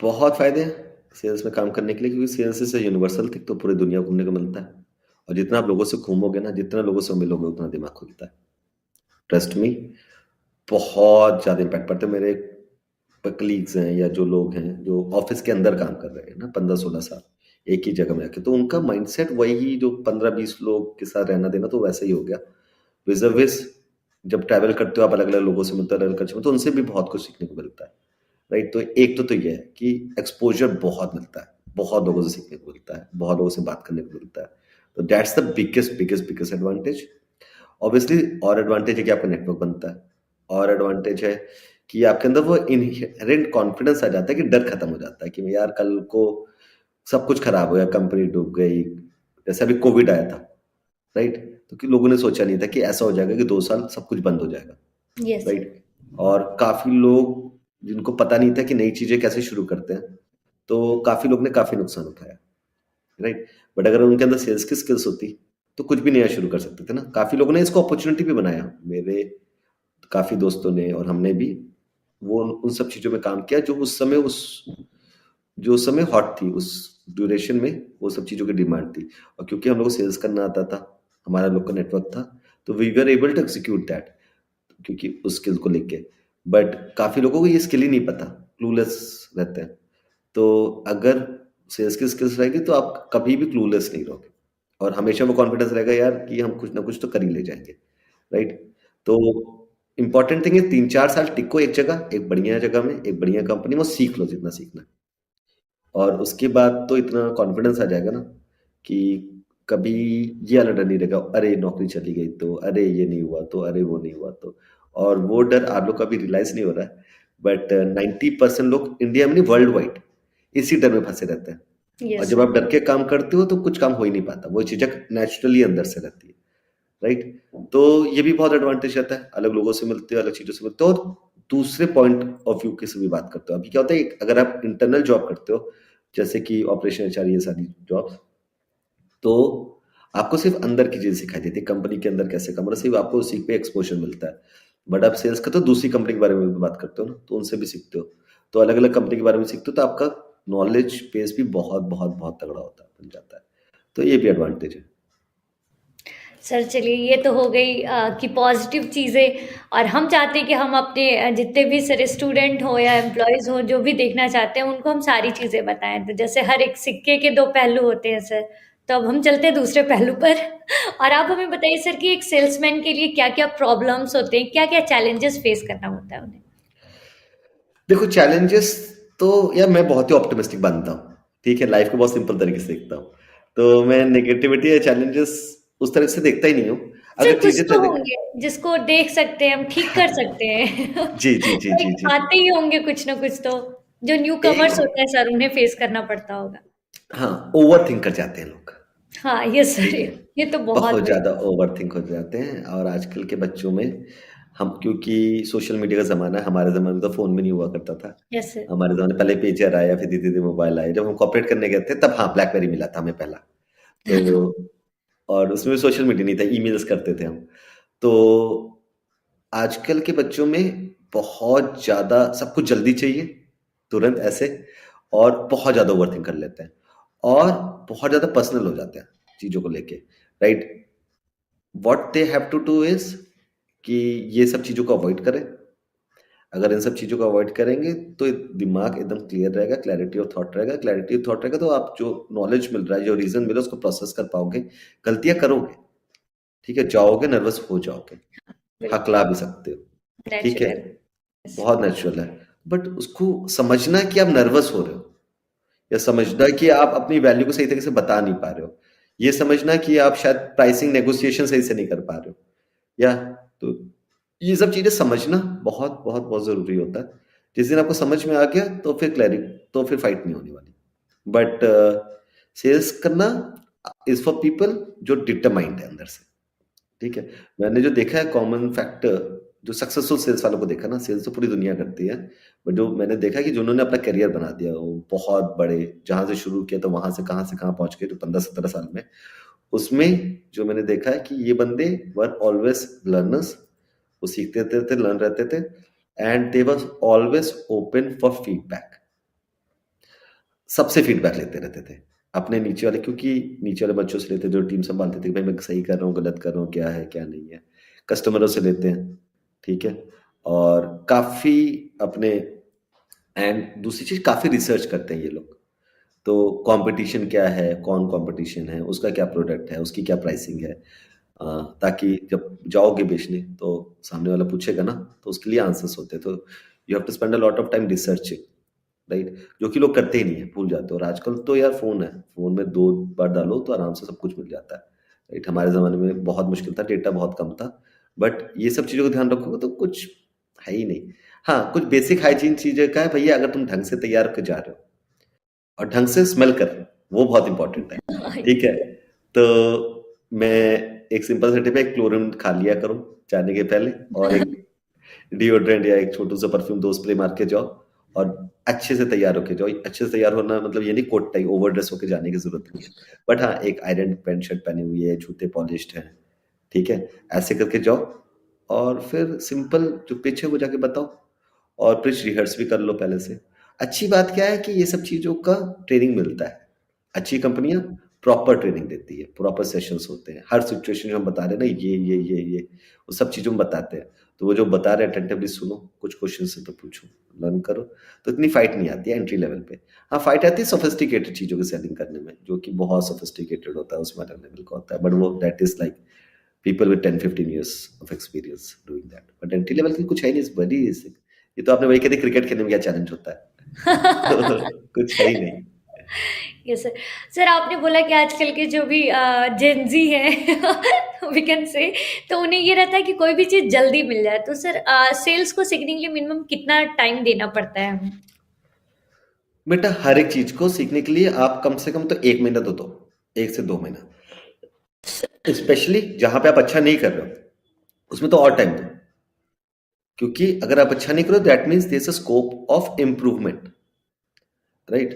बहुत फायदे हैं सेल्स में काम करने के लिए, क्योंकि सेल्स इज यूनिवर्सल थिंग, तो पूरी दुनिया घूमने को मिलता है। और जितना आप लोगों से घूमोगे ना, जितना लोगों से मिलोगे, उतना दिमाग खुलता है। ट्रस्ट मी, बहुत ज्यादा इम्पैक्ट पड़ता है। मेरे कलीग्स हैं या जो लोग हैं जो ऑफिस के अंदर काम कर रहे हैं ना 15-16 साल एक ही जगह में आके, तो उनका माइंडसेट वही जो 15-20 लोग के साथ रहना देना, तो वैसा ही हो गया। विजर्विस जब ट्रैवल करते हो आप, अलग अलग लोगों से मिलते हो, अलग कल्चर में, तो उनसे भी बहुत कुछ सीखने को मिलता है, राइट? तो एक तो ये है कि एक्सपोजर बहुत मिलता है, बहुत लोगों से सीखने को मिलता है, बहुत लोगों से बात करने को मिलता है। तो that's the biggest biggest biggest advantage. Obviously और एडवांटेज है कि आपका नेटवर्क बनता है, और एडवांटेज है कि आपके अंदर वो इनहेरेंट कॉन्फिडेंस आ जाता है कि डर खत्म हो जाता है कि यार कल को सब कुछ खराब हो गया, कंपनी डूब गई, जैसे अभी कोविड आया था, राइट? तो कि लोगों ने सोचा नहीं था कि ऐसा हो जाएगा कि 2 साल सब कुछ बंद हो जाएगा, यस सर। राइट? और काफ़ी लोग जिनको पता नहीं था कि नई चीज़ें कैसे शुरू करते हैं, तो काफ़ी लोग ने काफ़ी नुकसान उठाया, राइट? बट अगर उनके अंदर सेल्स की स्किल्स होती, तो कुछ भी नया शुरू कर सकते थे ना। काफ़ी लोगों ने इसको अपॉर्च्युनिटी भी बनाया। मेरे काफ़ी दोस्तों ने और हमने भी वो उन सब चीज़ों में काम किया जो उस समय हॉट थी, उस ड्यूरेशन में वो सब चीज़ों की डिमांड थी। और क्योंकि हम लोग को सेल्स करना आता था, हमारा लोग का नेटवर्क था, तो we were able to execute that, क्योंकि उस स्किल को लेके। बट काफ़ी लोगों को ये स्किल ही नहीं पता, क्लूलेस रहते हैं। तो अगर सेल्स की स्किल्स रहेगी तो आप कभी भी क्लूलेस नहीं रहोगे, और हमेशा वो कॉन्फिडेंस रहेगा यार कि हम कुछ ना कुछ तो कर ही ले जाएँगे, राइट? तो इम्पोर्टेंट थिंग है 3-4 साल टिको एक जगह, एक बढ़िया जगह में, एक बढ़िया कंपनी में, सीख लो जितना सीखना है। और उसके बाद तो इतना कॉन्फिडेंस आ जाएगा ना कि कभी ये वाला डर नहीं रहेगा, अरे नौकरी चली गई तो, अरे ये नहीं हुआ तो, अरे वो नहीं हुआ तो। और वो डर आप लोग को अभी रियलाइज नहीं हो रहा है, बट 90% लोग इंडिया में नहीं, वर्ल्ड वाइड इसी डर में फंसे रहते हैं। और यस जब सर। आप डर के काम करते हो तो कुछ काम हो ही नहीं पाता, वो झिझक नेचुरली अंदर से रहती है, राइट? तो ये भी बहुत एडवांटेज रहता है, अलग लोगों से मिलते हो, अलग चीज़ों से मिलते हो, और दूसरे पॉइंट ऑफ व्यू की से भी बात करते हो। अभी क्या होता है, अगर आप इंटरनल जॉब करते हो, जैसे कि ऑपरेशन एचआर, ये सारी जॉब्स, तो आपको सिर्फ अंदर की चीज़ सिखाई देती है, कंपनी के अंदर कैसे काम, और सिर्फ आपको उसी पे एक्सपोजर मिलता है। बट आप सेल्स करते हो, दूसरी कंपनी के बारे में भी बात करते हो ना, तो उनसे भी सीखते हो। तो अलग-अलग कंपनी के बारे में सीखते हो, तो आपका नॉलेज बेस भी बहुत, बहुत, बहुत तगड़ा होता है, बन जाता है। तो ये भी एडवांटेज है। सर चलिए, ये तो हो गई कि पॉजिटिव चीज़ें। और हम चाहते हैं कि हम अपने जितने भी सर स्टूडेंट हो या एम्प्लॉयज़ हो, जो भी देखना चाहते हैं, उनको हम सारी चीज़ें बताएं। तो जैसे हर एक सिक्के के दो पहलू होते हैं सर, तो अब हम चलते हैं दूसरे पहलू पर। और आप हमें बताइए सर कि एक सेल्समैन के लिए क्या क्या प्रॉब्लम्स होते हैं, क्या क्या चैलेंजेस फेस करना होता है उन्हें। देखो चैलेंजेस, तो यार मैं बहुत ही ऑप्टिमिस्टिक बनता हूँ, ठीक है? लाइफ को बहुत सिंपल तरीके से देखता हूँ, तो मैं नेगेटिविटी या चैलेंजेस उस तरह से देखता ही नहीं हूँ। सर अगर कुछ चीजें तो चले, होंगे जिसको देख सकते हैं, हम ठीक कर सकते हैं। जी जी जी जी लाइक जी, आते ही होंगे कुछ ना कुछ तो, जो न्यू कमर्स एक, होते हैं सर, उन्हें फेस करना पड़ता होगा। हाँ, ओवर थिंक कर जाते हैं लोग, हाँ यस सर, ठीक है? ये तो बहुत बहुत बड़ी। ज्यादा ओवर थिंक हो जाते हैं, और आजकल के बच्चों में, हम क्योंकि सोशल मीडिया का जमाना है, हमारे जमाने में तो फोन में नहीं हुआ करता था। Yes sir. हमारे जमाने पहले पेजर आया, फिर धीरे धीरे मोबाइल आया। जब हम कॉपरेट करने गए थे तब हाँ ब्लैकबेरी मिला था हमें पहला, तो और उसमें सोशल मीडिया नहीं था, ईमेल्स करते थे हम। तो आजकल के बच्चों में बहुत ज़्यादा सब कुछ जल्दी चाहिए, तुरंत ऐसे, और बहुत ज़्यादा ओवरथिंक कर लेते हैं, और बहुत ज़्यादा पर्सनल हो जाते हैं चीज़ों को लेके, right? What they have to do is कि ये सब चीज़ों को अवॉइड करें। अगर इन सब चीज़ों को अवॉइड करेंगे तो दिमाग एकदम क्लियर रहेगा, क्लैरिटी ऑफ थॉट रहेगा। क्लैरिटी ऑफ थॉट रहेगा तो आप जो नॉलेज मिल रहा है, जो रीज़न मिल रहा है, उसको प्रोसेस कर पाओगे। गलतियाँ करोगे, ठीक है? जाओगे, नर्वस हो जाओगे, बिल्कुल। हकला भी सकते हो, ठीक है? नेचुरल। बहुत नेचुरल है। बट उसको समझना कि आप नर्वस हो रहे हो, या समझना कि आप अपनी वैल्यू को सही तरीके से बता नहीं पा रहे हो, ये समझना कि आप शायद प्राइसिंग नेगोशिएशन सही से नहीं कर पा रहे हो, या तो ये सब चीज़ें समझना बहुत बहुत बहुत ज़रूरी होता है। जिस दिन आपको समझ में आ गया तो फिर तो फिर फाइट नहीं होने वाली। बट सेल्स करना इज़ फॉर पीपल जो डिटरमाइंड है अंदर से, ठीक है? मैंने जो देखा है कॉमन फैक्टर, जो सक्सेसफुल सेल्स वालों को देखा ना, सेल्स तो पूरी दुनिया करती है, बट जो मैंने देखा कि जिन्होंने अपना करियर बना दिया, वो बहुत बड़े, जहाँ से शुरू किया तो वहाँ से कहाँ पहुँच गए, जो 15-17 साल में, उसमें जो मैंने देखा है कि ये बंदे वर ऑलवेज लर्नर्स, वो सीखते रहते थे, लर्न रहते थे, and they was always open for feedback. सबसे फीडबैक लेते रहते थे, अपने नीचे वाले, क्योंकि नीचे वाले बच्चों से लेते, जो टीम संभालते थे कि भाई मैं सही कर रहा हूँ, गलत कर रहा हूँ, क्या है क्या नहीं है। कस्टमरों से लेते हैं, ठीक है? और काफ़ी अपने, एंड दूसरी चीज़ काफ़ी रिसर्च करते हैं ये लोग। तो कंपटीशन क्या है, कौन कंपटीशन है, उसका क्या प्रोडक्ट है, उसकी क्या प्राइसिंग है, ताकि जब जाओगे बेचने तो सामने वाला पूछेगा ना, तो उसके लिए आंसर्स होते हैं। तो you have to spend a lot of time researching, right? जो कि लोग करते ही नहीं है, भूल जाते हैं। और आजकल तो यार फ़ोन है, फ़ोन में 2 बार डालो तो आराम से सब कुछ मिल जाता है, राइट? हमारे ज़माने में बहुत मुश्किल था, डेटा बहुत कम था, बट ये सब चीज़ों का ध्यान रखोगे तो कुछ है ही नहीं। हाँ, कुछ बेसिक हाइजीन चीज़ें का है भैया, अगर तुम ढंग से तैयार होके जा रहे हो और ढंग से स्मेल कर रहे हो, वो बहुत इम्पोर्टेंट है, ठीक है? तो मैं एक सिंपल सा टिप है, क्लोरीन खा लिया करो जाने के पहले, और एक डिओड्रेंट या एक छोटू सा परफ्यूम 2 स्प्रे मार के जाओ और अच्छे से तैयार होके जाओ। अच्छे से तैयार होना मतलब ये नहीं कोट टाई ओवर ड्रेस होके जाने की ज़रूरत नहीं है। बट हाँ, एक आयरन पैंट शर्ट पहनी हुई है, जूते पॉलिश्ड हैं, ठीक है? ऐसे करके जाओ और फिर सिंपल जो पिच है वो जाके बताओ और पिच रिहर्स भी कर लो पहले से। अच्छी बात क्या है कि ये सब चीज़ों का ट्रेनिंग मिलता है। अच्छी कंपनियाँ प्रॉपर ट्रेनिंग देती है, प्रॉपर सेशंस होते हैं। हर सिचुएशन जो हम बता रहे हैं ना ये, वो सब चीज़ों में बताते हैं। तो वो जो बता रहे हैं अटेंटिवली सुनो, कुछ क्वेश्चन से तो पूछो, लर्न करो, तो इतनी फाइट नहीं आती है एंट्री लेवल पे। हाँ, फाइट आती है सोफिस्टिकेटेड चीज़ों की सेलिंग करने में, जो कि बहुत सोफिस्टिकेटेड होता है, उसमें अलग लेवल का होता है। बट वो that is like people with 10-15 years of experience doing that. But entry level की कुछ है नहीं, इट्स वेरी बेसिक। ये तो आपने वही कह दी क्रिकेट खेलने में क्या चैलेंज होता है। कुछ है ही नहीं। Yes sir. सर आपने बोला कि आजकल के जो भी जेनजी हैं वी कैन से, तो उन्हें ये रहता है कि कोई भी चीज़ जल्दी मिल जाए। तो सर सेल्स को सीखने के लिए मिनिमम कितना टाइम देना पड़ता है हमें? बेटा हर एक चीज को सीखने के लिए आप कम से कम तो 1 महीना तो दो, 1 से 2 महीना। स्पेशली जहां पे आप अच्छा नहीं कर रहे हो, उसमें तो और टाइम दो, क्योंकि अगर आप अच्छा नहीं करो that means there is a scope of improvement, right?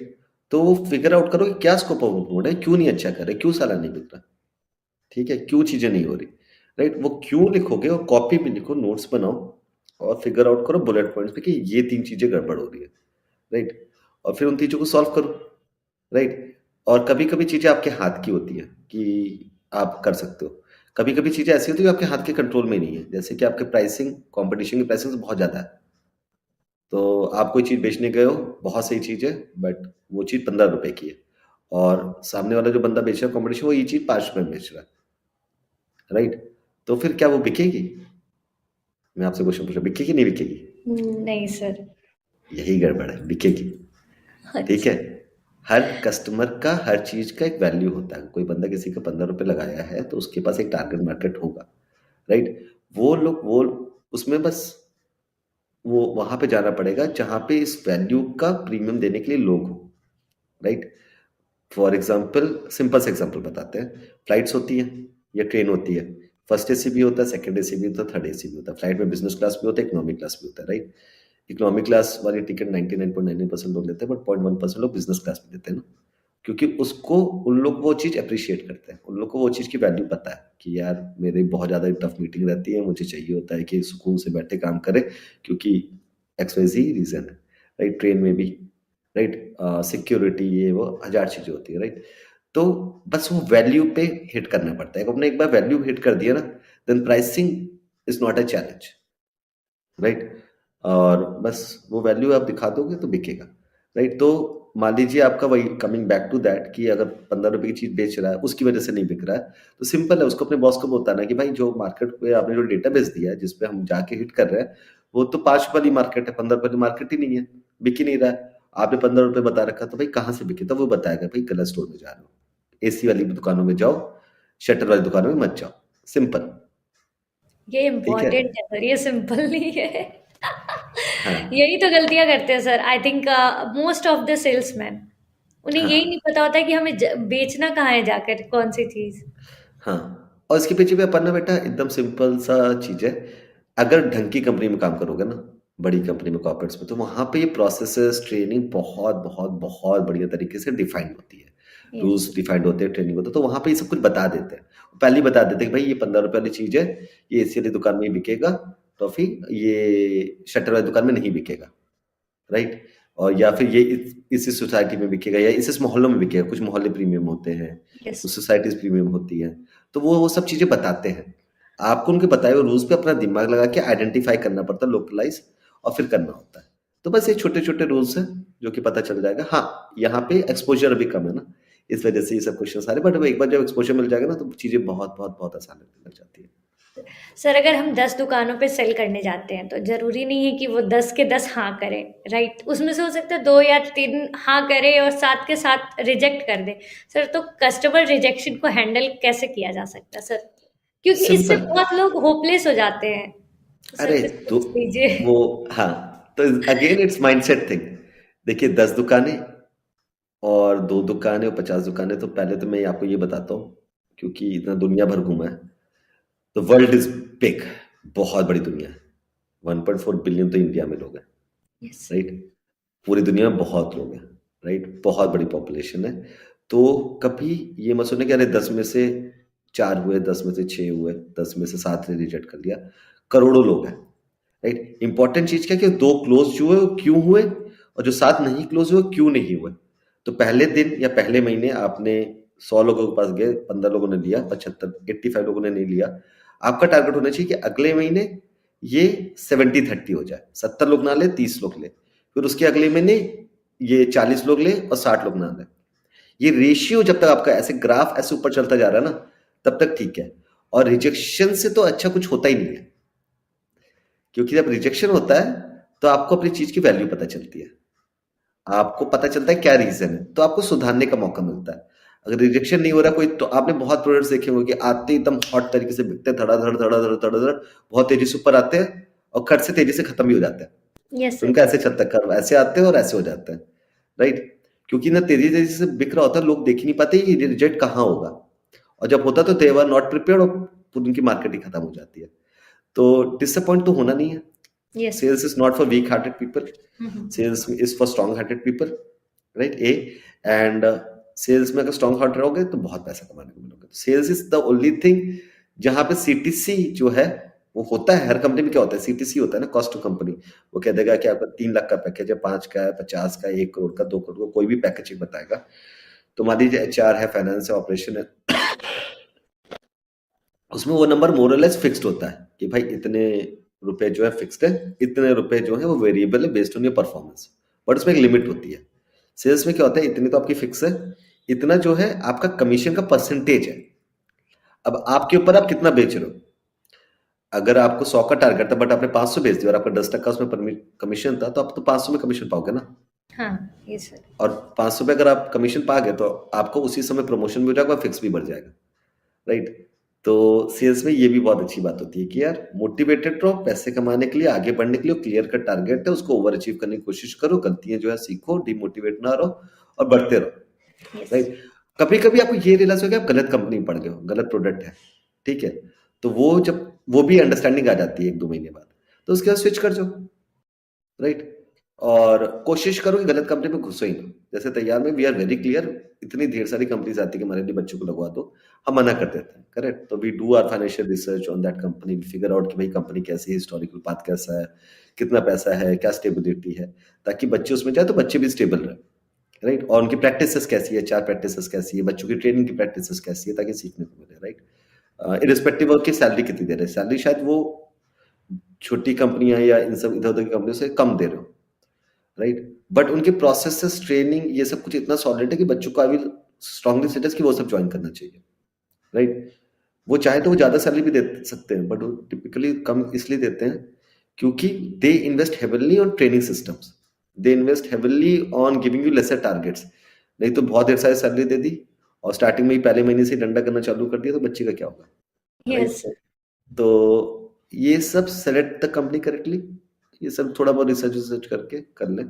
तो फिगर आउट करो कि क्या स्कोप ऑफ इम्प्रूवमेंट है, क्यों नहीं अच्छा कर रहे, क्यों साला नहीं बिक रहा, ठीक है, क्यों चीजें नहीं हो रही, राइट? वो क्यों लिखोगे और कॉपी पे लिखो, नोट्स बनाओ और फिगर आउट करो बुलेट पॉइंट्स पे कि ये 3 चीजें गड़बड़ हो रही है, राइट? और फिर उन चीजों को सॉल्व करो, राइट? और कभी-कभी चीजें आपके हाथ की होती हैं कि आप कर सकते हो। कभी-कभी चीजें ऐसी होती है जो आपके हाथ के कंट्रोल में नहीं है। जैसे कि आपके प्राइसिंग, कॉम्पिटिशन की प्राइसिंग से बहुत ज़्यादा है। तो आप कोई चीज़ बेचने गए हो, बहुत सही चीज़ है, बट वो चीज़ ₹15 की है और सामने वाला जो बंदा बेच रहा है कॉम्पिटिशन, वो ये चीज़ ₹5 में बेच रहा है, राइट? तो फिर क्या वो बिकेगी? मैं आपसे क्वेश्चन पूछ रहा हूँ, बिकेगी नहीं बिकेगी? नहीं सर। यही गड़बड़ है, बिकेगी, ठीक अच्छा। है? हर कस्टमर का हर चीज़ का एक वैल्यू होता है। कोई बंदा किसी का ₹15 लगाया है, तो उसके पास एक टारगेट मार्केट होगा, राइट? वो लोग वो उसमें बस वो वहाँ पे जाना पड़ेगा जहाँ पे इस वैल्यू का प्रीमियम देने के लिए लोग हों, राइट? फॉर एग्ज़ाम्पल सिंपल सा एग्ज़ाम्पल बताते हैं। फ्लाइट्स होती हैं या ट्रेन होती है। फर्स्ट एसी भी होता है, सेकंड एसी भी होता है, थर्ड एसी भी होता है। फ्लाइट में बिज़नेस क्लास भी होता है, इकोनॉमी क्लास भी होता है, राइट? इकोनॉमी क्लास वाली टिकट 99.99% लोग लेते हैं, बट 0.1% लोग बिज़नेस क्लास में लेते हैं ना। क्योंकि उसको उन लोग वो चीज़ एप्रिशिएट करते हैं। उन लोग को वो चीज़ की वैल्यू पता है कि यार मेरी बहुत ज़्यादा टफ मीटिंग रहती है, मुझे चाहिए होता है कि सुकून से बैठे काम करें, क्योंकि एक्स-वाई-ज़ेड रीज़न है, राइट? ट्रेन में भी, राइट? सिक्योरिटी ये वो हज़ार चीज़ें होती हैं, राइट? तो बस वो वैल्यू पे हिट करना पड़ता है। अगर आपने एक बार वैल्यू हिट कर दिया ना, then pricing is not a challenge, right? और बस वो वैल्यू आप दिखा दोगे तो बिकेगा, राइट? तो मान लीजिए आपका वही कमिंग बैक टू दैट कि अगर ₹15 की चीज़ बेच रहा है, उसकी वजह से नहीं बिक रहा है, तो सिंपल है, उसको अपने बॉस को बताना है कि भाई जो मार्केट पे आपने जो डेटाबेस दिया है, जिस पे हम जाके हिट कर रहे हैं, वो तो ₹5 वाली मार्केट है, ₹15 वाली मार्केट ही नहीं है, बिक ही नहीं रहा है। आपने ₹15 बता रखा, तो भाई कहाँ से बिके? तो वो बताएगा, भाई गलत स्टोर में जा रहे हो, एसी वाली दुकानों में जाओ, शटर वाली दुकानों में मत जाओ, सिंपल, ये ठीक है? इम्पोर्टेंट है सर, ये सिंपल नहीं है। हाँ, यही तो गलतियां करते हैं sir, I think most of the salesman. उन्हें हाँ। यही नहीं पता होता कि हमें बेचना कहाँ है जाकर, कौन सी चीज। हाँ, और इसके पीछे भी अपन ना बेटा एकदम सिंपल सा चीज़ है। अगर ढंग की कंपनी में काम करोगे ना, बड़ी कंपनी में, कॉर्पोरेट्स में, तो वहाँ पे ये प्रोसेसेस, ट्रेनिंग बहुत, बहुत, बहुत बढ़िया तरीके से डिफाइंड होती है। यस। रूल्स डिफाइंड होते हैं, ट्रेनिंग होता है, तो वहाँ पे ये सब कुछ बता देते हैं। पहले ही बता देते हैं कि भाई ये ₹15 वाली चीज़ है, ये एसी वाली दुकान में ही बिकेगा, टॉफ़ी, ये शटर वाली दुकान में नहीं बिकेगा। राइट? और या फिर ये इस सोसाइटी में बिकेगा या इस मोहल्लों में बिकेगा, कुछ मोहल्ले प्रीमियम होते हैं, यस। कुछ सोसाइटीज़ प्रीमियम होती हैं, तो वो सब चीज़ें बताते हैं। आपको उनके बताए हुए रूल्स पे अपना दिमाग लगा के आइडेंटिफ़ाई करना पड़ता है, लोकलाइज़, और फिर करना होता है। तो बस ये छोटे-छोटे रूल्स हैं, जो कि पता चल जाएगा। हाँ, यहाँ पे एक्सपोज़र अभी कम है ना, इस वजह से ये सब क्वेश्चन सारे, बट एक बार जब एक्सपोज़र मिल जाएगा ना, तो चीज़ें बहुत, बहुत, बहुत आसान लगने लग जाती हैं। सर अगर हम 10 दुकानों पे सेल करने जाते हैं तो ज़रूरी नहीं है कि वो 10 के 10 हाँ करें, राइट? उसमें से हो सकता है 2 या 3 हाँ करें और 7 के 7 रिजेक्ट कर दें। सर तो कस्टमर रिजेक्शन को हैंडल कैसे किया जा सकता है सर? क्योंकि इससे सिंपल। बहुत लोग होपलेस हो जाते हैं। तो सर अरे कुछ तो टिप्स दीजिए। वो हाँ, तो अगेन इट्स माइंडसेट थिंग। देखिए 10 दुकानें और 2 दुकानें और 50 दुकानें, तो पहले तो मैं आपको ये बताता हूँ, क्योंकि इतना दुनिया भर घूमा है। द वर्ल्ड इज बिग, बहुत बड़ी दुनिया है। 1.4 बिलियन तो इंडिया में लोग हैं, यस। राइट? पूरी दुनिया में बहुत लोग हैं, राइट? बहुत बड़ी पॉपुलेशन है। तो कभी ये मत सोचना कि अरे 10 में से 4 हुए, 10 में से 6 हुए, 10 में से 7 ने रिजेक्ट कर लिया। करोड़ों लोग हैं, राइट? इंपॉर्टेंट चीज क्या है कि 2 क्लोज जो हुए वो क्यों हुए, और जो 7 नहीं क्लोज हुए क्यों नहीं हुए। तो पहले दिन या पहले महीने आपने 100 लोगों के पास गए, 15 लोगों ने लिया, 75 85 लोगों ने नहीं लिया। आपका टारगेट होना चाहिए कि अगले महीने ये 70-30 हो जाए, 70 लोग ना ले, 30 लोग ले। फिर उसके अगले महीने ये 40 लोग ले और 60 लोग ना ले। ये रेशियो जब तक आपका ऐसे ग्राफ ऐसे ऊपर चलता जा रहा है ना, तब तक ठीक है। और रिजेक्शन से तो अच्छा कुछ होता ही नहीं है, क्योंकि जब रिजेक्शन होता है तो आपको अपनी चीज की वैल्यू पता चलती है, आपको पता चलता है क्या रीजन है, तो आपको सुधारने का मौका मिलता है। अगर रिजेक्शन नहीं हो रहा कोई, तो आपने बहुत प्रोडक्ट्स देखे होंगे कि आते ही एकदम हॉट तरीके से बिकते हैं, धड़ाधड़ धड़ाधड़ धड़ाधड़, बहुत तेजी से ऊपर आते हैं और खट से तेजी से खत्म भी हो जाते हैं। यस तो सर। उनका ऐसे चलता है, कर्व ऐसे आते हैं और ऐसे हो जाते हैं, राइट? क्योंकि ना तेजी तेजी से बिक रहा होता है, लोग देख ही नहीं पाते कि रिजेक्ट कहाँ होगा, और जब होता तो दे वर नॉट प्रिपेयर्ड और पूरी उनकी मार्केट ही खत्म हो जाती है। तो डिसअपॉइंट तो होना नहीं है। Yes. Sales is not for weak-hearted people. हम्म। Sales is for strong-hearted people, right? And sales में अगर स्ट्रॉन्ग हार्ट रहोगे तो बहुत पैसा कमाने को मिलोगे। Sales is the only thing जहां पे सीटीसी जो है वो होता है। हर कंपनी में क्या होता है, सीटीसी होता है ना, कॉस्ट टू कंपनी। वो कह देगा कि आपका 3 लाख का पैकेज है, 5 का है, 50 का, 1 करोड़ का, 2 करोड़ का, कोई भी पैकेजिंग बताएगा। तो मान लीजिए एचआर है, फाइनेंस है, ऑपरेशन है, उसमें वो नंबर मोर और लेस फिक्स्ड होता है कि भाई इतने रुपए जो है फिक्स्ड है, इतने रुपए जो है वो वेरिएबल है based on your performance. But उसमें एक लिमिट होती है। सेल्स में क्या होता है, इतनी तो आपकी फिक्स है, इतना जो है आपका कमीशन का परसेंटेज है। अब आपके ऊपर आप कितना बेच रहे हो। अगर आपको 100 का टारगेट था बट आपने 500 बेच दिया और आपका 10% उसमें कमीशन था, तो आप तो 500 में कमीशन पाओगे ना। हाँ। Yes sir. और 500 पे अगर आप कमीशन पा गए तो आपको उसी समय प्रमोशन भी हो जाएगा और फिक्स भी बढ़ जाएगा, राइट? तो सेल्स में ये भी बहुत अच्छी बात होती है कि यार मोटिवेटेड रहो पैसे कमाने के लिए, आगे बढ़ने के लिए। क्लियर कट टारगेट है, उसको ओवर अचीव करने की कोशिश करो, गलतियां जो है सीखो, डिमोटिवेट ना रहो और बढ़ते रहो, यस। राइट? कभी कभी आपको ये रियलाइज हो गया आप गलत कंपनी में पड़ गए हो, गलत प्रोडक्ट है, ठीक है? तो वो जब वो भी अंडरस्टैंडिंग आ जाती है 1-2 महीने बाद, तो उसके बाद स्विच कर जाओ, राइट? और कोशिश करो कि गलत कंपनी में घुसो ही ना। जैसे तैयार में वी आर वेरी क्लियर, इतनी ढेर सारी कंपनीज आती है कि हमारे लिए बच्चों को लगवा दो, हम मना कर देते हैं, करेक्ट? तो we do our financial research on that company, we figure out कि भाई कंपनी कैसी है, हिस्टोरिकल पाथ कैसा है, कितना पैसा है, क्या स्टेबिलिटी है, ताकि बच्चे उसमें जाए तो बच्चे भी स्टेबल रहे, राइट? और उनकी प्रैक्टिसेस कैसी है, 4 प्रैक्टिसेस कैसी है, बच्चों की ट्रेनिंग की प्रैक्टिसेस कैसी है, ताकि सीखने को मिले, राइट? इरिस्पेक्टिव ऑफ की सैलरी कितनी दे रहे हैं, सैलरी शायद वो छोटी कंपनियां या इन सब इधर उधर की कंपनियों से कम दे रहे हो, राइट? बट उनके प्रोसेसेस, ट्रेनिंग, ये सब कुछ इतना सॉलिड है कि बच्चों को आई विल स्ट्रांगली सजेस्ट कि वो सब ज्वाइन करना चाहिए, राइट? वो चाहे तो वो ज्यादा सैलरी भी दे सकते हैं, बट वो टिपिकली कम इसलिए देते हैं क्योंकि they invest heavily on training systems, they invest heavily on giving you lesser targets. नहीं तो बहुत देर सारी सैलरी दे दी और स्टार्टिंग में ही पहले महीने से डंडा करना चालू कर दिया, तो बच्चे का क्या होगा, राइट? Yes sir. तो ये सब सेलेक्ट द कंपनी करेक्टली, ये सब थोड़ा बहुत रिसर्च रिसर्च करके कर ले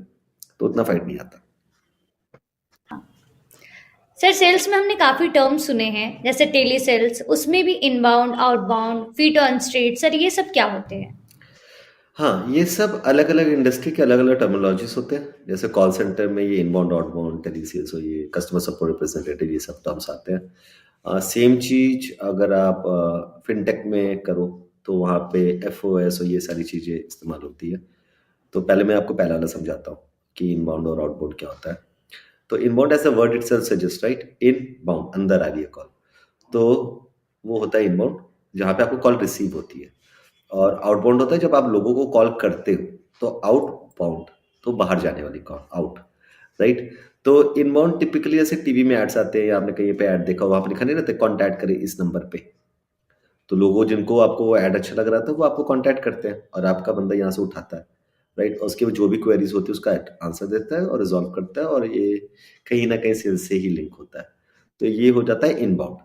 तो उतना फाइट नहीं आता। सर सेल्स में हमने काफी टर्म्स सुने हैं, जैसे टेली सेल्स, उसमें भी inbound, outbound, feet on street, sir ये सब क्या होते हैं? हाँ, ये सब अलग अलग इंडस्ट्री के अलग अलग टर्मिनोलॉजीज होते हैं। जैसे कॉल सेंटर में ये इनबाउंड, आउटबाउंड, टेली सेल्स और ये कस्टमर सपोर्ट रिप्रेजेंटेटिव, ये सब टर्म्स आते हैं। सेम चीज अगर आप फिनटेक में करो तो वहाँ पे एफओएस और ये सारी चीजें इस्तेमाल होती है। तो पहले मैं आपको पहला वाला समझाता हूँ कि इनबाउंड और आउटबाउंड क्या होता है। तो inbound as a word itself suggest, right? Inbound, अंदर आ रही है कॉल, तो वो होता है इनबाउंड, जहाँ पे आपको कॉल रिसीव होती है। और आउटबाउंड होता है जब आप लोगों को कॉल करते हो, तो आउटबाउंड, तो बाहर जाने वाली कॉल, आउट, राइट? तो इनबाउंड टिपिकली जैसे टीवी में एड्स आते हैं या आपने कहीं पे ऐड देखा हो, वहां पर लिखा नहीं रहता कॉन्टैक्ट करें इस नंबर पे, तो लोगों जिनको आपको वो ऐड अच्छा लग रहा था वो आपको कॉन्टैक्ट करते हैं और आपका बंदा यहाँ से उठाता है, राइट? और उसके जो भी क्वेरीज होती है उसका आंसर देता है और रिजॉल्व करता है, और ये कहीं ना कहीं सेल्स से ही लिंक होता है। तो ये हो जाता है इनबाउंड,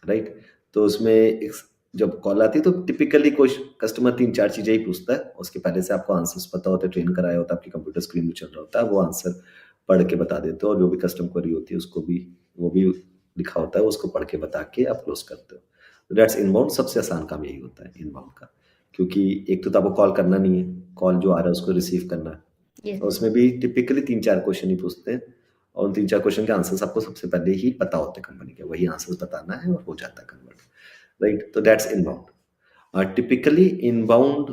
राइट? तो उसमें जब कॉल आती है तो टिपिकली कोई कस्टमर 3-4 चीजें ही पूछता है, उसके पहले से आपको आंसर्स पता होते हैं, ट्रेन कराया होता है, आपकी कंप्यूटर स्क्रीन में चल रहा होता है, वो आंसर पढ़ के बता देते हो, और जो भी कस्टमर क्वेरी होती है उसको भी वो भी लिखा होता है, उसको पढ़ के बता के आप क्लोज करते हो। That's inbound. सबसे आसान काम यही होता है इनबाउंड का, क्योंकि एक तो आपको कॉल करना नहीं है, कॉल जो आ रहा है उसको रिसीव करना है, और यस। उसमें भी टिपिकली 3-4 क्वेश्चन ही पूछते हैं, और उन 3-4 क्वेश्चन के आंसर्स आपको सबसे पहले ही पता होते हैं कंपनी के, वही आंसर्स बताना है और हो जाता है कन्वर्ट, राइट? तो दैट्स इनबाउंड। टिपिकली इनबाउंड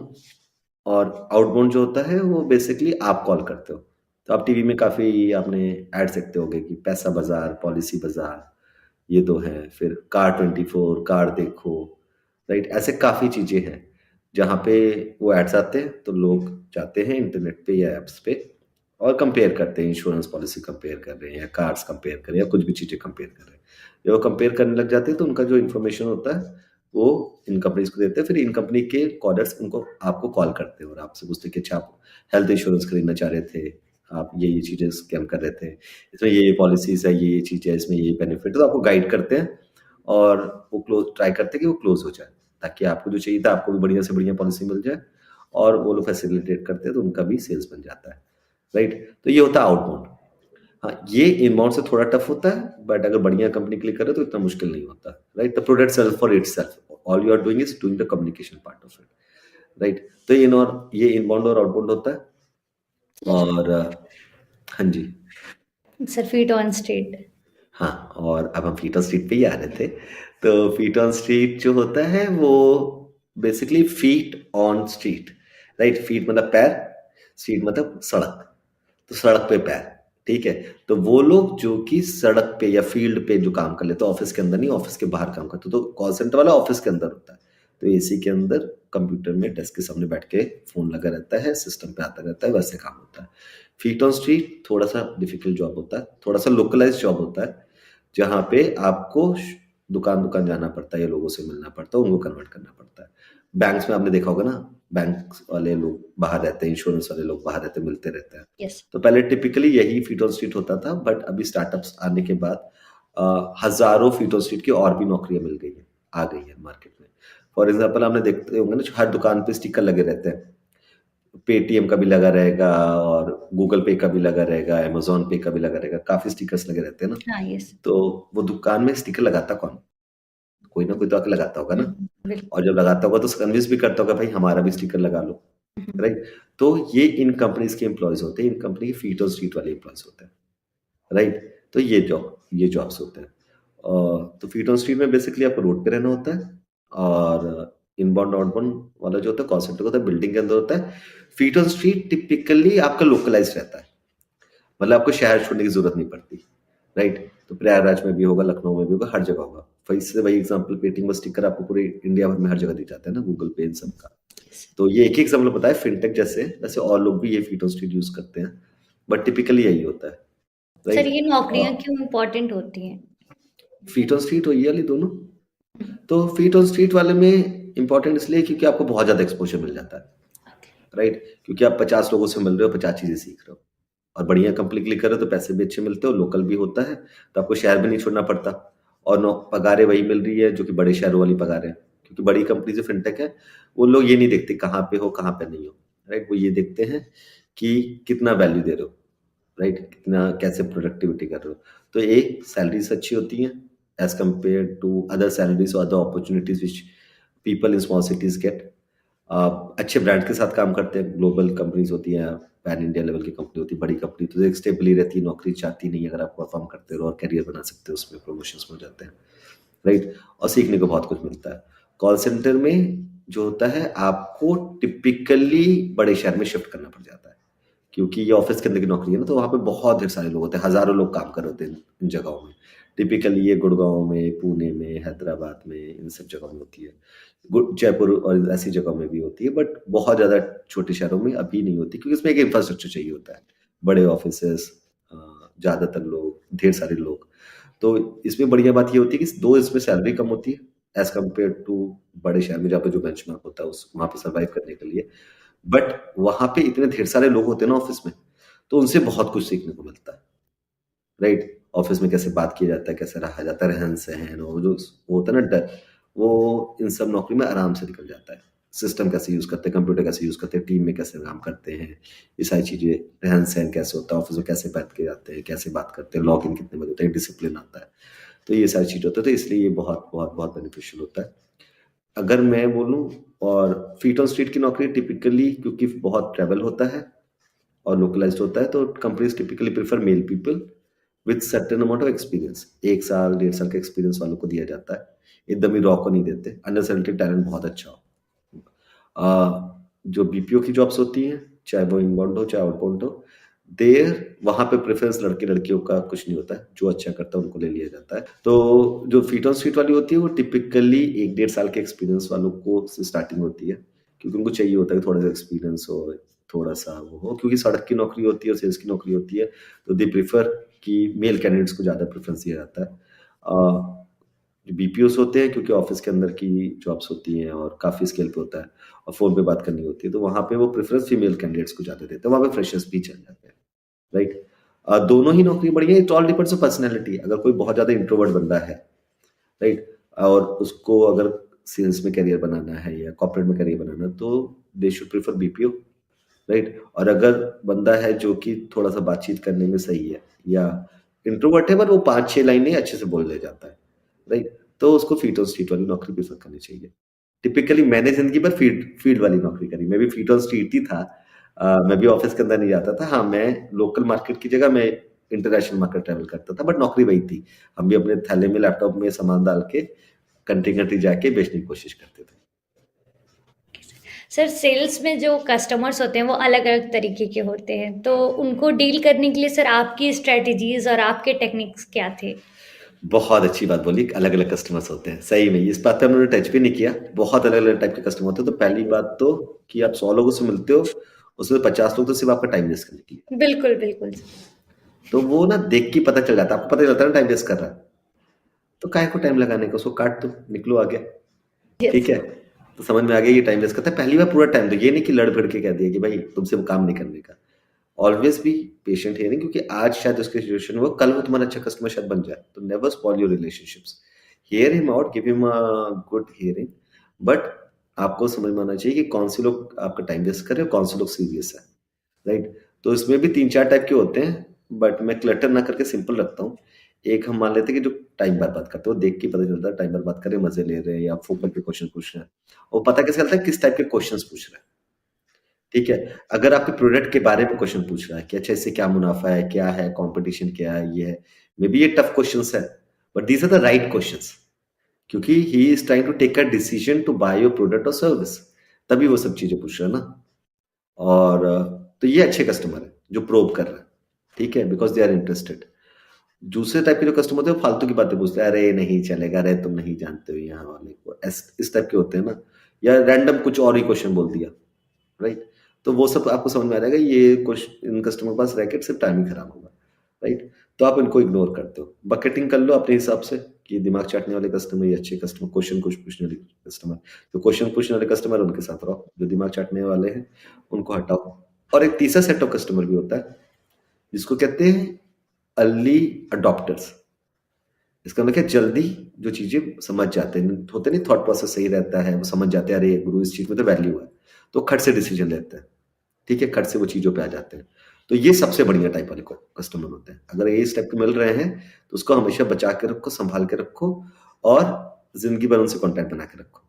और आउटबाउंड जो होता है वो बेसिकली आप कॉल करते हो। तो आप टीवी में काफ़ी आपने ऐड देखते होंगे कि पैसा बाज़ार, पॉलिसी बाज़ार, ये 2 हैं, फिर कार 24, कार देखो, राइट? ऐसे काफ़ी चीज़ें हैं, जहाँ पे वो एड्स आते हैं, तो लोग जाते हैं इंटरनेट पे या ऐप्स पे और कंपेयर करते हैं, इंश्योरेंस पॉलिसी कंपेयर कर रहे हैं या कार्स कंपेयर कर रहे हैं या कुछ भी चीज़ें कंपेयर कर रहे हैं। जब वो कंपेयर करने लग जाते हैं, तो उनका जो इन्फॉर्मेशन होता है, वो इन कंपनीज़ को देते हैं, फिर इन कंपनी के कॉलर्स उनको आपको कॉल करते हैं और आपसे पूछते हैं कि अच्छा, आप हेल्थ इंश्योरेंस खरीदना चाह रहे थे, आप ये चीज़ें स्कैम कर रहे थे, इसमें ये पॉलिसीज़ है, ये चीज़ है, इसमें ये बेनिफिट है, तो आपको गाइड करते हैं और वो ट्राई करते हैं कि वो क्लोज़ हो जाए, ताकि आपको जो चाहिए था, आपको भी बढ़िया से बढ़िया पॉलिसी मिल जाए, और वो लोग फैसिलिटेट करते हैं, तो उनका भी सेल्स बन जाता है, राइट? तो ये होता है आउटबाउंड। हाँ, ये इनबाउंड से थोड़ा टफ होता है, बट अगर बढ़िया कंपनी के लिए करे तो इतना मुश्किल नहीं होता, right? The product self for itself, all you are doing is doing the communication part of it, right? तो ये इनबाउंड और आउटबाउंड होता है। और हाँ जी। Sir feet on street. हाँ, और अब हम फीट ऑन स्ट्रीट पे ही आ रहे थे। तो फीट ऑन स्ट्रीट जो होता है वो basically feet on street, right? Feet मतलब पैर, स्ट्रीट मतलब सड़क, तो सड़क पे पैर, ठीक है? तो वो लोग जो कि सड़क पे या फील्ड पे जो काम कर लेते हैं, ऑफिस के अंदर नहीं, ऑफिस के बाहर काम करते, तो कॉल सेंटर वाला ऑफिस के अंदर होता है, तो एसी के अंदर कंप्यूटर में डेस्क के सामने बैठ के फोन लगा रहता है, सिस्टम पे आता रहता है, वैसे काम होता है। फीट ऑन स्ट्रीट थोड़ा सा डिफिकल्ट जॉब होता है, थोड़ा सा लोकलाइज जॉब होता है, जहाँ पे आपको दुकान दुकान जाना पड़ता है या लोगों से मिलना पड़ता है, उनको कन्वर्ट करना पड़ता है। बैंक्स में आपने देखा होगा ना, बैंक वाले लोग बाहर रहते हैं, इंश्योरेंस वाले लोग बाहर रहते हैं, मिलते रहते हैं। यस। तो पहले टिपिकली यही फीट ऑन स्ट्रीट होता था, बट अभी स्टार्टअप्स आने के बाद हजारों फीट ऑन स्ट्रीट की और भी नौकरियां मिल गई हैं, आ गई है मार्केट में। फॉर एग्जाम्पल आपने देखते होंगे ना, हर दुकान पे स्टिकर लगे रहते हैं, पेटीएम का भी लगा रहेगा और गूगल पे का भी लगा रहेगा, अमेजोन पे का भी लगा रहेगा, काफी स्टिकर्स लगे रहते हैं ना। हाँ यस। तो वो दुकान में स्टिकर लगाता कौन? कोई ना कोई तो आके लगाता होगा ना, बिल्कुल। और जब लगाता होगा तो कन्विंस भी करता होगा, भाई हमारा भी स्टिकर लगा लो, राइट? तो ये इन कंपनीज के एम्प्लॉयज होते हैं, इन कंपनी के फीट और स्ट्रीट वाले एम्प्लॉयज होते हैं, राइट? तो ये जॉब्स होते हैं। तो फीट ऑन स्ट्रीट में बेसिकली आपको रोड पे रहना होता है, और इनबाउंड आउटबाउंड वाला जो होता है कॉल सेंटर होता है, बिल्डिंग के अंदर होता है। फीट ऑन स्ट्रीट टिपिकली आपका लोकलाइज रहता है, मतलब आपको शहर छोड़ने की जरूरत नहीं पड़ती, राइट? तो प्रयागराज में भी होगा, लखनऊ में भी होगा, हर जगह होगा। फिर इससे वही एग्जाम्पल, पेटीएम का स्टिकर आपको पूरे इंडिया भर में हर जगह दिख जाता है ना, गूगल पे इन सब का। तो ये एक ही एग्जाम्पल बताया फिनटेक जैसे, वैसे और लोग भी ये फीट ऑन स्ट्रीट यूज करते हैं, बट टिपिकली यही होता है, सर ये राइट? नौकरियां क्यों इम्पोर्टेंट होती हैं? फीट ऑन स्ट्रीट और ये वाली दोनों। तो फीट ऑन स्ट्रीट वाले में इंपॉर्टेंट इसलिए क्योंकि आपको बहुत ज्यादा एक्सपोजर मिल जाता है, राइट? क्योंकि आप 50 लोगों से मिल रहे हो, 50 चीजें सीख रहे हो, और बढ़िया कंपनी क्लिक करो तो पैसे भी अच्छे मिलते हो, लोकल भी होता है, तो आपको शहर भी नहीं छोड़ना पड़ता, और पगारें वही मिल रही है जो कि बड़े शहरों वाली पगारें हैं, क्योंकि बड़ी कंपनी जो फिनटेक है, वो लोग ये नहीं देखते कहाँ पे हो कहाँ पे नहीं हो, राइट? वो ये देखते हैं कि कितना वैल्यू दे रहे हो, राइट? कितना कैसे प्रोडक्टिविटी कर रहे हो। तो एक सैलरीज अच्छी होती हैं as compare to other salaries और other opportunities which people in small cities get. अच्छे ब्रांड के साथ काम करते हैं, ग्लोबल कंपनीज होती हैं, पैन इंडिया लेवल की कंपनी होती है, बड़ी कंपनी तो एक स्टेबली रहती है, नौकरी चाहती नहीं, अगर आप परफॉर्म करते रहो और करियर बना सकते हो, उसमें प्रमोशंस मिल जाते हैं, राइट? और सीखने को बहुत कुछ मिलता है। कॉल सेंटर में जो होता है, आपको टिपिकली बड़े शहर में शिफ्ट करना पड़ जाता है, क्योंकि ये ऑफिस के अंदर की नौकरी है ना, तो वहाँ पे बहुत ढेर सारे लोग होते हैं, हजारों लोग काम कर रहे होते हैं इन जगहों में। टिपिकली ये गुड़गांव में, पुणे में, हैदराबाद में, इन सब जगहों में होती है, जयपुर और ऐसी जगहों में भी होती है, बट बहुत ज़्यादा छोटे शहरों में अभी नहीं होती, क्योंकि इसमें एक इंफ्रास्ट्रक्चर चाहिए होता है, बड़े ऑफिस, ज़्यादातर लोग, ढेर सारे लोग। तो इसमें बढ़िया बात ये होती है कि दो, इसमें सैलरी कम होती है एज कम्पेयर टू बड़े शहर में, जहाँ पे जो बेंचमार्क होता है उस वहाँ पे सर्वाइव करने के लिए, बट वहाँ पे इतने ढेर सारे लोग होते हैं ना ऑफिस में, तो उनसे बहुत कुछ सीखने को मिलता है, राइट? ऑफिस में कैसे बात किया जाता है, कैसे रहा जाता है, रहन सहन, और जो वो होता है ना डर, वो इन सब नौकरी में आराम से निकल जाता है। सिस्टम कैसे यूज करते हैं, कंप्यूटर कैसे यूज करते हैं, टीम में कैसे काम करते हैं, ये सारी चीजें, रहन सहन कैसे होता है, ऑफिस में कैसे बैठ के जाते हैं, कैसे बात करते हैं, लॉग इन कितने बजे होता है, डिसिप्लिन आता है, तो ये सारी चीजें होता है, तो इसलिए ये बहुत बहुत बहुत बेनिफिशियल होता है। अगर मैं बोलूँ, और फीट ऑन स्ट्रीट की नौकरी टिपिकली क्योंकि बहुत ट्रैवल होता है और लोकलाइज्ड होता है, तो companies typically prefer male people with certain amount of experience. 1 साल, 1.5 साल का एक्सपीरियंस वालों को दिया जाता है। एकदम ही रॉ को नहीं देते, अनरिजल्टेड टैलेंट बहुत अच्छा हो। जो बीपीओ की जॉब्स होती हैं, चाहे वो इनबाउंड हो, चाहे आउटबाउंड हो, देयर वहाँ पे प्रेफ़रेंस लड़के-लड़कियों का कुछ नहीं होता है, जो अच्छा करता है उनको ले लिया जाता है। तो जो फीट ऑन स्ट्रीट वाली होती है, वो टिपिकली 1 डेढ़ साल के एक्सपीरियंस वालों को से स्टार्टिंग होती है, क्योंकि उनको चाहिए होता है कि थोड़ा-सा एक्सपीरियंस हो, थोड़ा-सा वो हो, क्योंकि सड़क की नौकरी होती है और सेल्स की नौकरी होती है, तो दे प्रेफ़र कि मेल कैंडिडेट्स को ज़्यादा प्रेफ़रेंस दिया जाता है। बीपीओस होते हैं क्योंकि ऑफिस के अंदर की जॉब्स होती हैं और काफ़ी स्केल पे होता है और फ़ोन पे बात करनी होती है, तो वहाँ पे वो प्रेफ़रेंस फीमेल कैंडिडेट्स को ज़्यादा देते हैं, वहाँ पे फ्रेशर्स भी चल जाते हैं, राइट? दोनों ही नौकरी बढ़िया है, it all depends on personality. अगर कोई बहुत ज़्यादा इंट्रोवर्ट बंदा है, राइट? और उसको अगर सेल्स में करियर बनाना है या कॉर्पोरेट में करियर बनाना है, तो they should prefer BPO, right? और अगर बंदा है जो कि थोड़ा-सा बातचीत करने में सही है या इंट्रोवर्ट है, पर वो 5-6 लाइनें अच्छे से बोल ले जाता है, राइट? तो उसको फीट ऑन स्ट्रीट वाली नौकरी प्रेफ़र करनी चाहिए। टिपिकली मैंने ज़िंदगी भर फील्ड फील्ड वाली नौकरी करी। मैं भी फीट ऑन स्ट्रीट ही था। मैं भी ऑफ़िस के अंदर नहीं जाता था। हाँ, मैं लोकल मार्केट की जगह मैं इंटरनेशनल मार्केट ट्रैवल करता था, बट नौकरी वही थी। हम भी अपने थैले में लैपटॉप में सामान डाल के कंट्री-कंट्री जाके बेचने की कोशिश करते थे। सर सेल्स में जो कस्टमर्स होते हैं वो अलग-अलग तरीके के होते हैं, तो उनको डील करने के लिए सर आपकी स्ट्रैटेजीज़ और आपके टेक्निक्स क्या थे? बहुत अच्छी बात बोली, अलग-अलग कस्टमर्स होते हैं। सही में, इस बात पे हमने टच भी नहीं किया। बहुत अलग-अलग टाइप के कस्टमर होते हैं। तो पहली बात तो कि आप 100 लोगों से मिलते हो, उसमें 50 लोग तो सिर्फ़ आपका टाइम वेस्ट करने के लिए। बिल्कुल, बिल्कुल। तो वो ना देख के पता चल जाता है। आपको पता चलता है ना टाइम वेस्ट कर रहा है। तो काहे को टाइम लगाने का, उसको काट दो, निकलो आगे, यस ठीक है? सर। तो समझ में आ गया ये टाइम वेस्ट करता है। पहली बार पूरा टाइम दो, ये नहीं कि लड़-भिड़ के कह दिया कि भाई तुमसे वो काम नहीं करने का। ऑलवेज़ बी पेशेंट हियरिंग, क्योंकि आज शायद उसकी सिचुएशन हो, कल वो तुम्हारा अच्छा कस्टमर शायद बन जाए। तो never spoil your relationships. Hear him out, give him a good hearing, but आपको समझ में आना चाहिए कि कौन से लोग आपका टाइम वेस्ट कर रहे हैं और कौन से लोग सीरियस हैं, राइट? तो इसमें भी 3-4 टाइप के होते हैं, बट मैं क्लटर ना करके सिंपल रखता हूँ। एक हम मान लेते हैं कि जो टाइम बर्बाद करते हैं, वो देख के पता चलता है टाइम बर्बाद कर रहे हैं, मज़े ले रहे हैं या फोकट पे क्वेश्चन पूछ रहे हैं। और पता कैसे चलता है किस टाइप के क्वेश्चंस पूछ रहे हैं, ठीक है? अगर आपके प्रोडक्ट के बारे में क्वेश्चन पूछ रहा है कि अच्छा इससे क्या मुनाफ़ा है, क्या है, कॉम्पिटिशन क्या है, ये है। मेबी ये टफ क्वेश्चन्स है, but these are the right questions, क्योंकि he is trying to take a decision to buy your product और सर्विस, तभी वो सब चीज़ें पूछ रहा है ना। और तो ये अच्छे कस्टमर हैं, जो प्रोब कर रहे हैं, ठीक है? Because they are interested. दूसरे टाइप के जो कस्टमर होते हैं, वो फालतू की बातें पूछते हैं, "अरे! नहीं चलेगा, अरे तुम नहीं जानते हो यहाँ वाले को।" इस टाइप के होते हैं ना, या रैंडम कुछ और ही क्वेश्चन बोल दिया, राइट? तो वो सब आपको समझ में आ जाएगा, ये इन कस्टमर के पास रह के सिर्फ टाइम ही खराब होगा, राइट? तो आप इनको इग्नोर करते हो। बकेटिंग कर लो अपने हिसाब से कि दिमाग चाटने वाले कस्टमर या अच्छे कस्टमर, क्वेश्चन कुछ पूछने वाले कस्टमर। जो क्वेश्चन पूछने वाले कस्टमर है, उनके साथ रहो, जो दिमाग चाटने वाले हैं, उनको हटाओ। और एक तीसरा सेट ऑफ कस्टमर भी होता है, जिसको कहते हैं अर्ली अडॉप्टर्स। इसका मतलब क्या, जल्दी जो चीज़ें समझ जाते हैं, होते नहीं, थॉट प्रोसेस सही रहता है, वो समझ जाते हैं, अरे गुरु इस चीज़ में तो वैल्यू है, तो खट से डिसीजन लेते हैं, ठीक है? खट से वो चीज़ों पे आ जाते हैं। तो ये सबसे बढ़िया टाइप वाले कस्टमर होते हैं। अगर ये इस टाइप के मिल रहे हैं, तो उसको हमेशा बचा के रखो, सँभाल के रखो और ज़िंदगी भर उनसे कॉन्टैक्ट बना के रखो।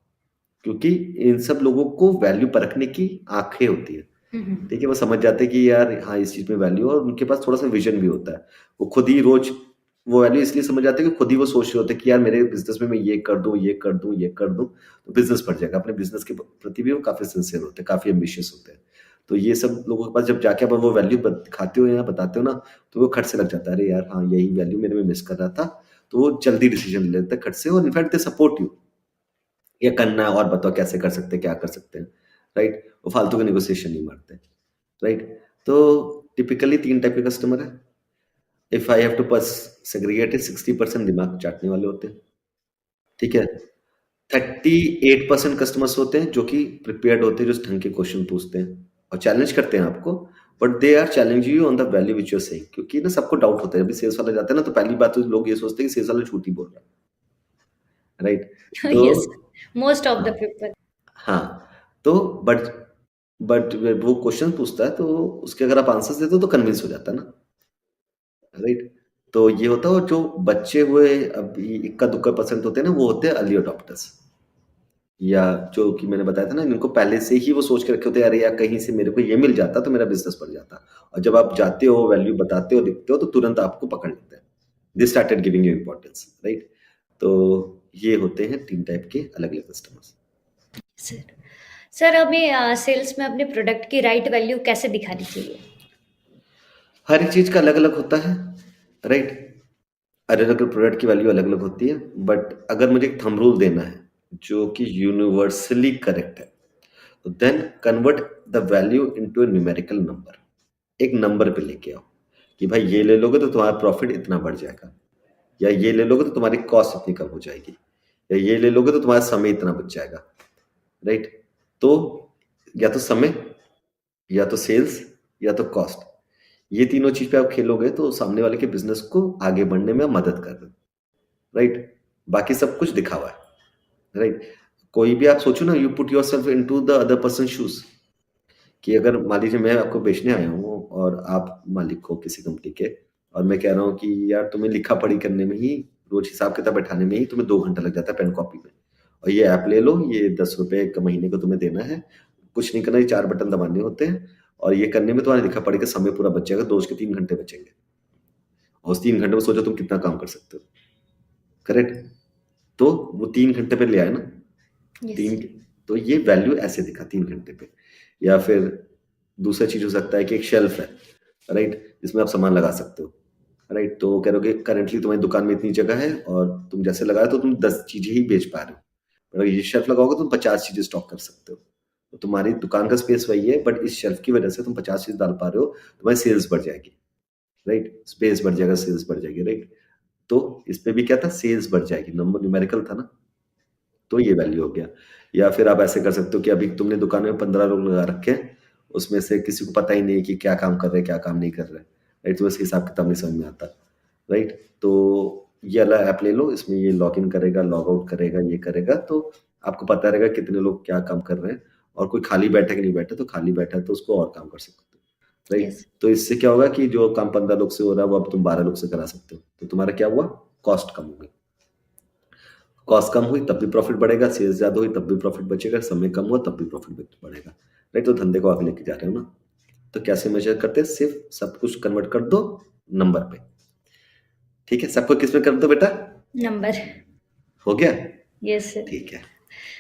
क्योंकि इन सब लोगों को वैल्यू परखने की आँखें होती हैं। हुँ, हुँ। ठीक है? वो समझ जाते हैं कि यार हाँ, इस चीज़ में वैल्यू है, और उनके पास थोड़ा-सा विज़न भी होता है। वो खुद ही रोज़ वो वैल्यू इसलिए समझ जाते हैं कि खुद ही वो सोच रहे होते हैं कि यार मेरे बिज़नेस में मैं ये कर दूँ, ये कर दूँ, ये कर दूँ, तो बिज़नेस बढ़ जाएगा। अपने बिज़नेस के प्रति भी वो काफ़ी सिंसियर होते हैं, काफ़ी एम्बिशियस होते हैं। तो ये सब लोगों के पास जब जाके आप वो वैल्यू दिखाते हो या बताते हो ना, तो वो खट से लग जाता है, अरे यार हाँ, यही वैल्यू मैंने मिस कर रहा था। तो वो जल्दी डिसीज़न ले लेते हैं खट से, और इनफैक्ट दे सपोर्ट यू। ये करना है और बताओ कैसे कर सकते हैं, क्या कर सकते हैं, राइट? वो फालतू के नेगोशिएशन नहीं मारते, राइट? तो टिपिकली 3 टाइप के कस्टमर हैं। If I have to segregate it, 60% दिमाग चाटने वाले होते हैं, ठीक है? 38% कस्टमर्स होते हैं जो कि प्रिपेयर्ड होते हैं, जो ढंग के क्वेश्चन पूछते हैं और चैलेंज करते हैं आपको, but they are challenging you on the value which you are saying, क्योंकि ना सबको डाउट होता है। जब भी सेल्स वाला जाता है ना, तो पहली बात तो लोग ये सोचते हैं कि सेल्स वाला झूठ ही बोल रहा है, राइट? तो यस, मोस्ट ऑफ द हाँ, पीपल। हाँ, तो बट वो क्वेश्चन पूछता है, तो उसके अगर आप आंसर्स देते हो तो कन्विंस हो जाता है ना, राइट? तो ये होता है, और जो बच्चे हुए अभी इक्का-दुक्का परसेंट होते हैं ना, वो होते हैं अर्ली अडॉप्टर्स। या जो कि मैंने बताया था ना, इनको पहले से ही वो सोच के रखे होते हैं, अरे यार कहीं से मेरे को ये मिल जाता तो मेरा बिज़नेस बढ़ जाता। और जब आप जाते हो, वैल्यू बताते हो, दिखते हो, तो तुरंत आपको पकड़ लेते हैं। They started giving you importance, right? तो ये होते हैं 3 टाइप के अलग-अलग कस्टमर्स। सर सर हमें सेल्स में अपने प्रोडक्ट की राइट वैल्यू कैसे दिखानी चाहिए? हर एक चीज़ का अलग-अलग होता है, राइट? अलग-अलग प्रोडक्ट की वैल्यू अलग-अलग होती है, बट अगर मुझे एक थंब रूल देना है, जो कि यूनिवर्सली करेक्ट है, तो then convert the value into a numerical number. एक नंबर पे लेके आओ कि भाई ये ले लोगे तो तुम्हारा प्रॉफिट इतना बढ़ जाएगा, या ये ले लोगे तो तुम्हारी कॉस्ट इतनी कम हो जाएगी, या ये ले लोगे तो तुम्हारा समय इतना बच जाएगा, राइट? तो या तो समय, या तो सेल्स, या तो कॉस्ट, ये तीनों चीज पे आप खेलोगे तो सामने वाले के बिजनेस को आगे बढ़ने में मदद कर रहे हो, राइट? बाकी सब कुछ दिखा हुआ है, राइट? कोई भी आप सोचो ना, you put yourself into the other person shoes, कि अगर मान लीजिए मैं आपको बेचने आया हूँ और आप मालिक हो किसी कंपनी के, और मैं कह रहा हूँ कि यार तुम्हें लिखा पढ़ी करने में ही, रोज हिसाब किताब बैठाने में ही तुम्हें 2 घंटा लग जाता है पेन कॉपी में, और ये ऐप ले लो, ये 10 रुपए का महीने को तुम्हें देना है, कुछ नहीं करना, ये 4 बटन दबाने होते हैं, और ये करने में तुम्हारे लिखा पढ़ी का समय पूरा बच जाएगा, 2 के 3 घंटे बचेंगे, और उस 3 घंटे में सोचो तुम कितना काम कर सकते हो, करेक्ट? तो वो 3 घंटे पे ले आए ना, यस तीन, सर। तो ये वैल्यू ऐसे दिखा 3 घंटे पे। या फिर दूसरा चीज हो सकता है कि एक शेल्फ है, राइट, जिसमें आप सामान लगा सकते हो, राइट? तो कह रहे हो कि करेंटली तुम्हारी दुकान में इतनी जगह है और तुम जैसे लगाए तो तुम 10 चीजें ही बेच पा रहे हो, पर अगर ये शेल्फ लगाओगे तुम 50 चीजें स्टॉक कर सकते हो। तो तुम्हारी दुकान का स्पेस वही है, बट इस शेल्फ की वजह से तुम 50 चीज डाल पा रहे हो, तुम्हारी सेल्स बढ़ जाएगी, राइट? स्पेस बढ़ जाएगा, सेल्स बढ़ जाएगी, राइट? तो इसमें भी क्या था, सेल्स बढ़ जाएगी, नंबर न्यूमेरिकल था ना, तो ये वैल्यू हो गया। या फिर आप ऐसे कर सकते हो कि अभी तुमने दुकान में 15 लोग लगा रखे हैं, उसमें से किसी को पता ही नहीं कि क्या काम कर रहे हैं, क्या काम नहीं कर रहे हैं, राइट? तो बस हिसाब किताब नहीं समझ में आता, राइट? तो ये वाला ऐप ले लो, इसमें ये लॉग इन करेगा, लॉग आउट करेगा, ये करेगा, तो आपको पता रहेगा कितने लोग क्या काम कर रहे हैं, और कोई खाली बैठा कि नहीं बैठा, तो खाली बैठा है तो उसको और काम कर सकते हो, राइट? यस तो इससे क्या होगा कि जो काम 15 लोग से हो रहा है वो अब तुम 12 लोग से करा सकते हो, तो तुम्हारा क्या हुआ, कॉस्ट कम हो गई। कॉस्ट कम हुई तब भी प्रॉफिट बढ़ेगा, सेल्स ज्यादा हुई तब भी प्रॉफिट बचेगा, समय कम हुआ तब भी प्रॉफिट बढ़ेगा, राइट? तो धंधे को आगे लेके जा रहे हो ना, तो कैसे मेजर करते हैं, सिर्फ सब कुछ कन्वर्ट कर दो नंबर पे, ठीक है? सबको किस में कर दो बेटा, नंबर। हो गया? Yes sir. ठीक है।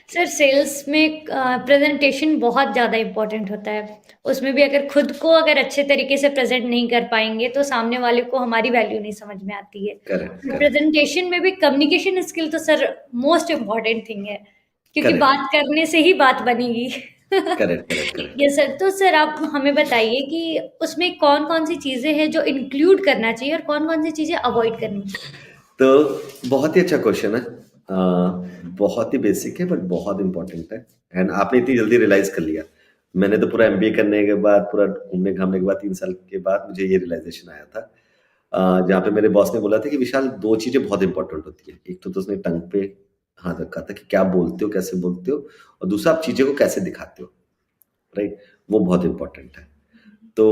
सर सेल्स में प्रेजेंटेशन बहुत ज़्यादा इम्पोर्टेंट होता है। उसमें भी अगर खुद को अगर अच्छे तरीके से प्रेजेंट नहीं कर पाएंगे तो सामने वाले को हमारी वैल्यू नहीं समझ में आती है। करेक्ट, करेक्ट, प्रेजेंटेशन में भी कम्युनिकेशन स्किल तो सर मोस्ट इम्पॉर्टेंट थिंग है, क्योंकि करेक्ट, बात करने से ही बात बनेगी। Correct, correct, correct. Yes sir. तो सर आप हमें बताइए कि उसमें कौन-कौन सी चीज़ें हैं जो इंक्लूड करना चाहिए और कौन-कौन सी चीज़ें अवॉइड करनी चाहिए? तो बहुत ही अच्छा क्वेश्चन है, बहुत ही बेसिक है बट बहुत इंपॉर्टेंट है, एंड आपने इतनी जल्दी रियलाइज कर लिया। मैंने तो पूरा एमबीए करने के बाद, पूरा घूमने घामने के बाद, 3 साल के बाद मुझे ये रियलाइजेशन आया था, जहाँ पे मेरे बॉस ने बोला था कि विशाल, 2 चीजें बहुत इंपॉर्टेंट होती है, एक तो उसने टंग पे हाथ रखा था कि क्या बोलते हो, कैसे बोलते हो, और दूसरा आप चीजें को कैसे दिखाते हो, राइट? वो बहुत इंपॉर्टेंट है। तो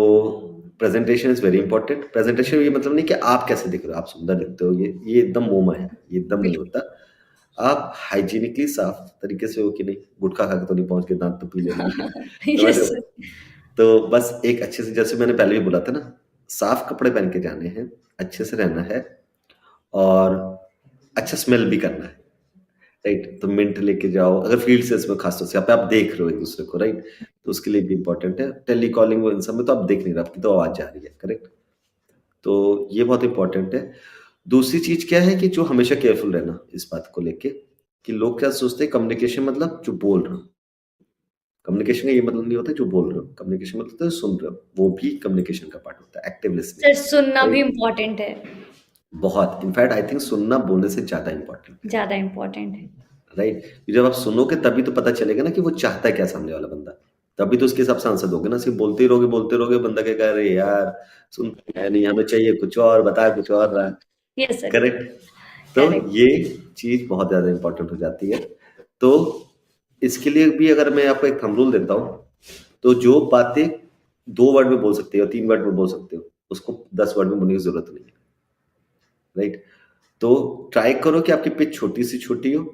presentation is very important. Presentation ये मतलब नहीं कि आप कैसे दिख रहे हो, आप सुंदर दिखते हो, ये एकदम मोह माया है, ये एकदम नहीं होता। आप हाइजीनिकली साफ तरीके से हो कि नहीं, गुटखा खा के तो नहीं पहुंच के दांत तो पीले नहीं, समझ रहे यस हो? सर। तो बस एक अच्छे से, जैसे मैंने पहले भी बोला था ना, साफ कपड़े पहन के जाने हैं, अच्छे से रहना है, और अच्छा स्मेल भी करना है, राइट? तो मिंट लेके जाओ, अगर फील्ड सेल्स में खासतौर से, यहाँ पे आप देख रहे हो एक दूसरे को, राइट? तो उसके लिए भी इंपॉर्टेंट है। टेली कॉलिंग इन सब में तो आप देख नहीं रहे, आपकी तो आवाज जा रही है, करेक्ट? तो ये बहुत इंपॉर्टेंट है। दूसरी चीज क्या है कि जो हमेशा केयरफुल रहना इस बात को लेके, कि लोग क्या सोचते हैं कम्युनिकेशन मतलब जो बोल रहे हो, कम्युनिकेशन का ये मतलब नहीं होता जो बोल रहे हो, कम्युनिकेशन मतलब तो सुन रहे हो, वो भी कम्युनिकेशन का पार्ट होता है, एक्टिव लिसनिंग, सर सुनना भी राइट? इम्पोर्टेंट है, बहुत, इनफैक्ट आई थिंक सुनना बोलने से ज्यादा इंपॉर्टेंट है, ज़्यादा इम्पोर्टेंट है। राइट? जब आप सुनोगे तभी तो पता चलेगा ना कि वो चाहता है क्या सामने वाला बंदा, तभी तो उसके हिसाब से आंसर दोगे ना। सिर्फ बोलते ही रहोगे, बंदा क्या कह रहे यार, सुनते है नहीं, हमें चाहिए कुछ और, बता कुछ और रहा, यस सर। करेक्ट? तो करेक्ट। ये चीज बहुत ज्यादा इंपॉर्टेंट हो जाती है। तो इसके लिए भी अगर मैं आपको एक थंब रूल देता हूँ, तो जो बातें 2 वर्ड में बोल सकते हो, 3 वर्ड में बोल सकते हो, उसको 10 वर्ड में बोलने की जरूरत नहीं है, राइट? तो ट्राई करो कि आपकी पिच छोटी सी छोटी हो,